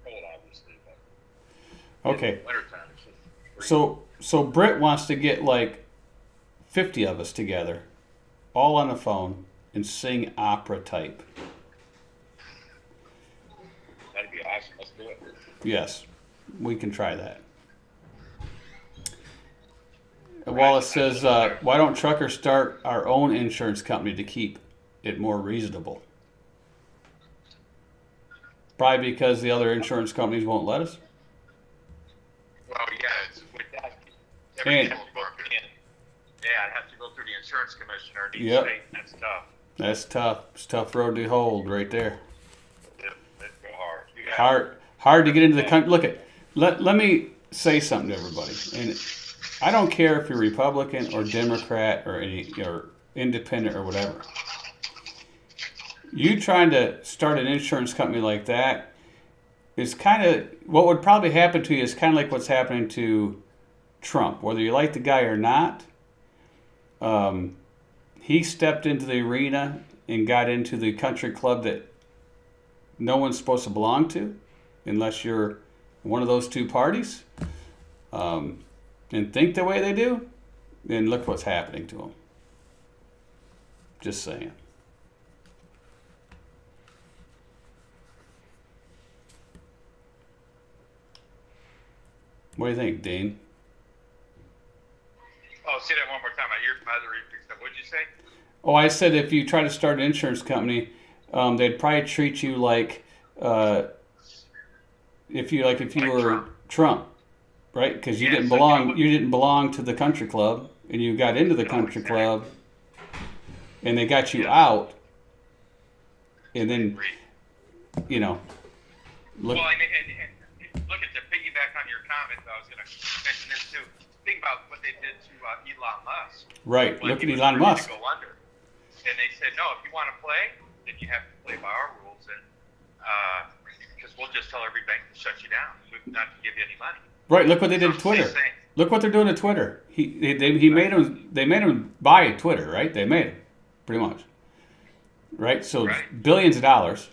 cold, obviously, but Okay, in wintertime, it's just freezing. so Britt wants to get like 50 of us together, all on the phone, and sing opera type. That'd be awesome. Let's do it. Yes, we can try that. Wallace says, why don't truckers start our own insurance company to keep it more reasonable? Probably because the other insurance companies won't let us. Well, yeah, it's with that. And- Everything has to go through the, yeah, it has to go through the insurance commissioner in each Yep. state. That's tough. That's tough. It's a tough road to hold right there. Let's go hard. You got Hard to get into the country. Look at let me say something to everybody, and I don't care if you're Republican or Democrat or independent or whatever. You trying to start an insurance company like that is kind of what would probably happen to you is kind of like what's happening to Trump. Whether you like the guy or not, he stepped into the arena and got into the country club that no one's supposed to belong to unless you're one of those two parties and think the way they do, then look what's happening to them. Just saying. What do you think, Dean? Oh, say that one more time. My other ear fixed up. What'd you say? Oh, I said if you try to start an insurance company, they'd probably treat you like if you Like were Trump. Trump, right? Because you Yeah, didn't so you know belong. what- You didn't belong to the country club, and you got into the No, country exactly. club, and they got you Yes. out, and then Agreed. you know, look. Well, and look at to piggyback on your comment, I was going to mention this too. Think about what they did to Elon Musk. Right. When Look he at was Elon ready Musk. to go under. And they said, no, if you want to play, then you have to play by our rules, and because we'll just tell every bank to shut you down, not to give you any money. Right. Look what they did to So it's the Twitter. same thing. Look what they're doing to Twitter. He made him. They made him buy Twitter. Right. They made him, pretty much. Right. So Right. billions of dollars.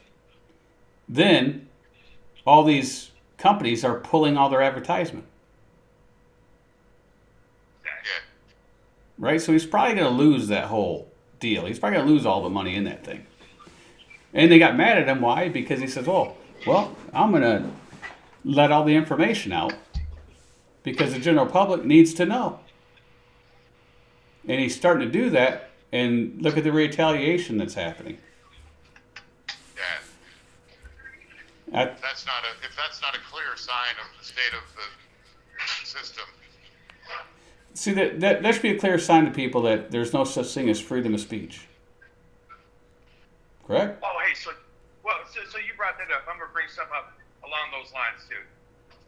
Then all these companies are pulling all their advertisement. Yeah. Right. So he's probably going to lose that whole deal. He's probably going to lose all the money in that thing. And they got mad at him. Why? Because he says, well, I'm going to let all the information out because the general public needs to know. And he's starting to do that, and look at the retaliation that's happening. Yeah. I, If that's not a clear sign of the state of the system. see, that should be a clear sign to people that there's no such thing as freedom of speech. Correct? Oh, hey, so you brought that up. I'm going to bring something up along those lines, too.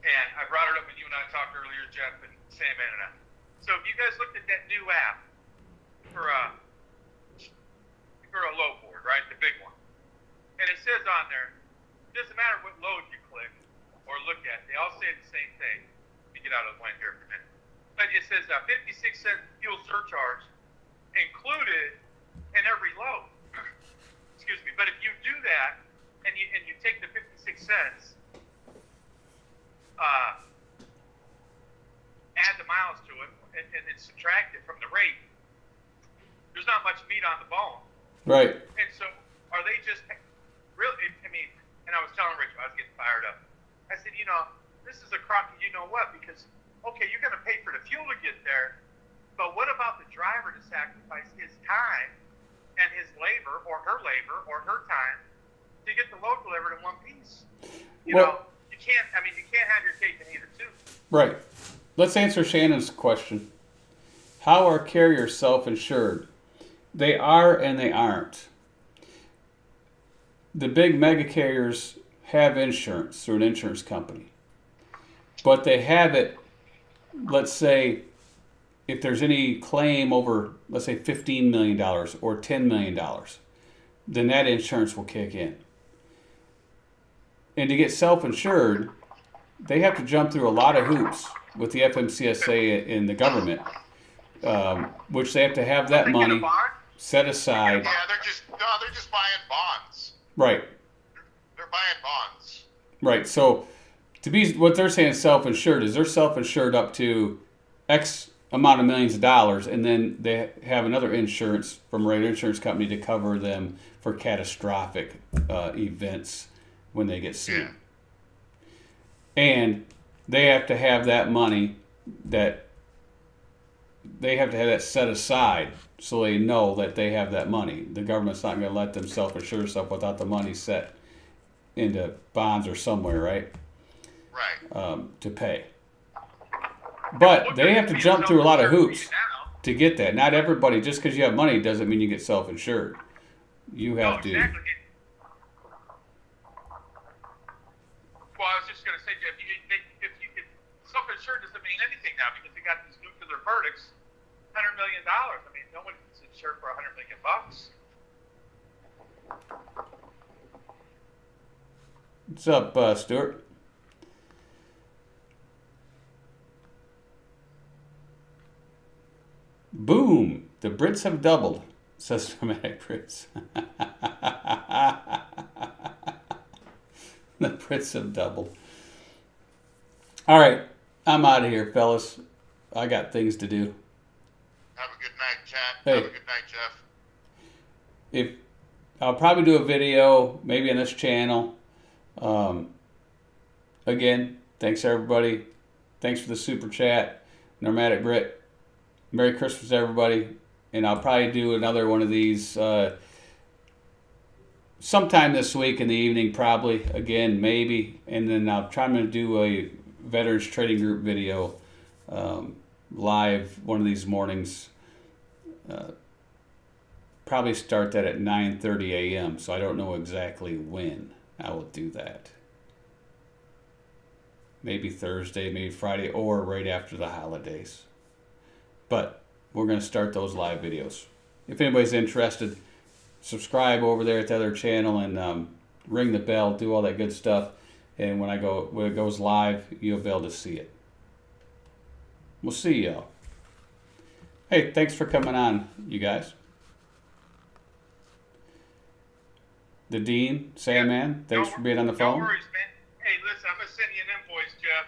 And I brought it up when you and I talked earlier, Jeff and Sam and I. So if you guys looked at that new app for a load board, right, the big one, and it says on there, it doesn't matter what load you click or look at, they all say the same thing. Let me get out of the way here for a minute. But it says 56-cent fuel surcharge included in every load. Excuse me. But if you do that and you take the 56 cents, add the miles to it, and then subtract it from the rate, there's not much meat on the bone. Right. And so, are they just really? I mean, and I was telling Rich, I was getting fired up. I said, this is a crock of you know what? Because okay, you're going to pay for the fuel to get there, but what about the driver to sacrifice his time and his labor or her time to get the load delivered in one piece? You can't. I mean, you can't have your cake and eat it too. Right. Let's answer Shannon's question. How are carriers self-insured? They are and they aren't. The big mega carriers have insurance through an insurance company. But they have it, let's say, if there's any claim over, let's say, $15 million or $10 million, then that insurance will kick in. And to get self-insured, they have to jump through a lot of hoops with the FMCSA and the government, which they have to have that money set aside. Yeah, they're just buying bonds. Right. They're buying bonds. Right. So to be what they're saying self-insured is they're self-insured up to X amount of millions of dollars, and then they have another insurance from a regular insurance company to cover them for catastrophic events when they get sued. Yeah. And they have to have that money that they have to have that set aside so they know that they have that money. The government's not going to let them self-insure stuff without the money set into bonds or somewhere, right? Right. To pay. But they have to jump through a lot of hoops to get that. Not everybody, just because you have money doesn't mean you get self-insured. You have to. Exactly. Well, I was just going to say, Jeff, if self-insured doesn't mean anything now because they got these nuclear verdicts, $100 million. I mean, no one gets insured for $100 million. What's up, Stuart? Boom! The Brits have doubled, says Dramatic Brits. The Brits have doubled. All right, I'm out of here, fellas. I got things to do. Have a good night, chat. Hey. Have a good night, Jeff. If I'll probably do a video, maybe on this channel. Again, thanks everybody. Thanks for the super chat. Nomadic Brit, Merry Christmas, everybody. And I'll probably do another one of these sometime this week in the evening, probably. Again, maybe. And then I'm trying to do a Veterans Trading Group video live one of these mornings. Probably start that at 9:30 a.m. So I don't know exactly when I will do that. Maybe Thursday, maybe Friday, or right after the holidays. But we're going to start those live videos. If anybody's interested, subscribe over there at the other channel and ring the bell, do all that good stuff. And when it goes live, you'll be able to see it. We'll see y'all. Hey, thanks for coming on, you guys. The Dean, Sandman, thanks for being on the phone. No worries, man. Hey, listen, I'm going to send you an invoice, Jeff.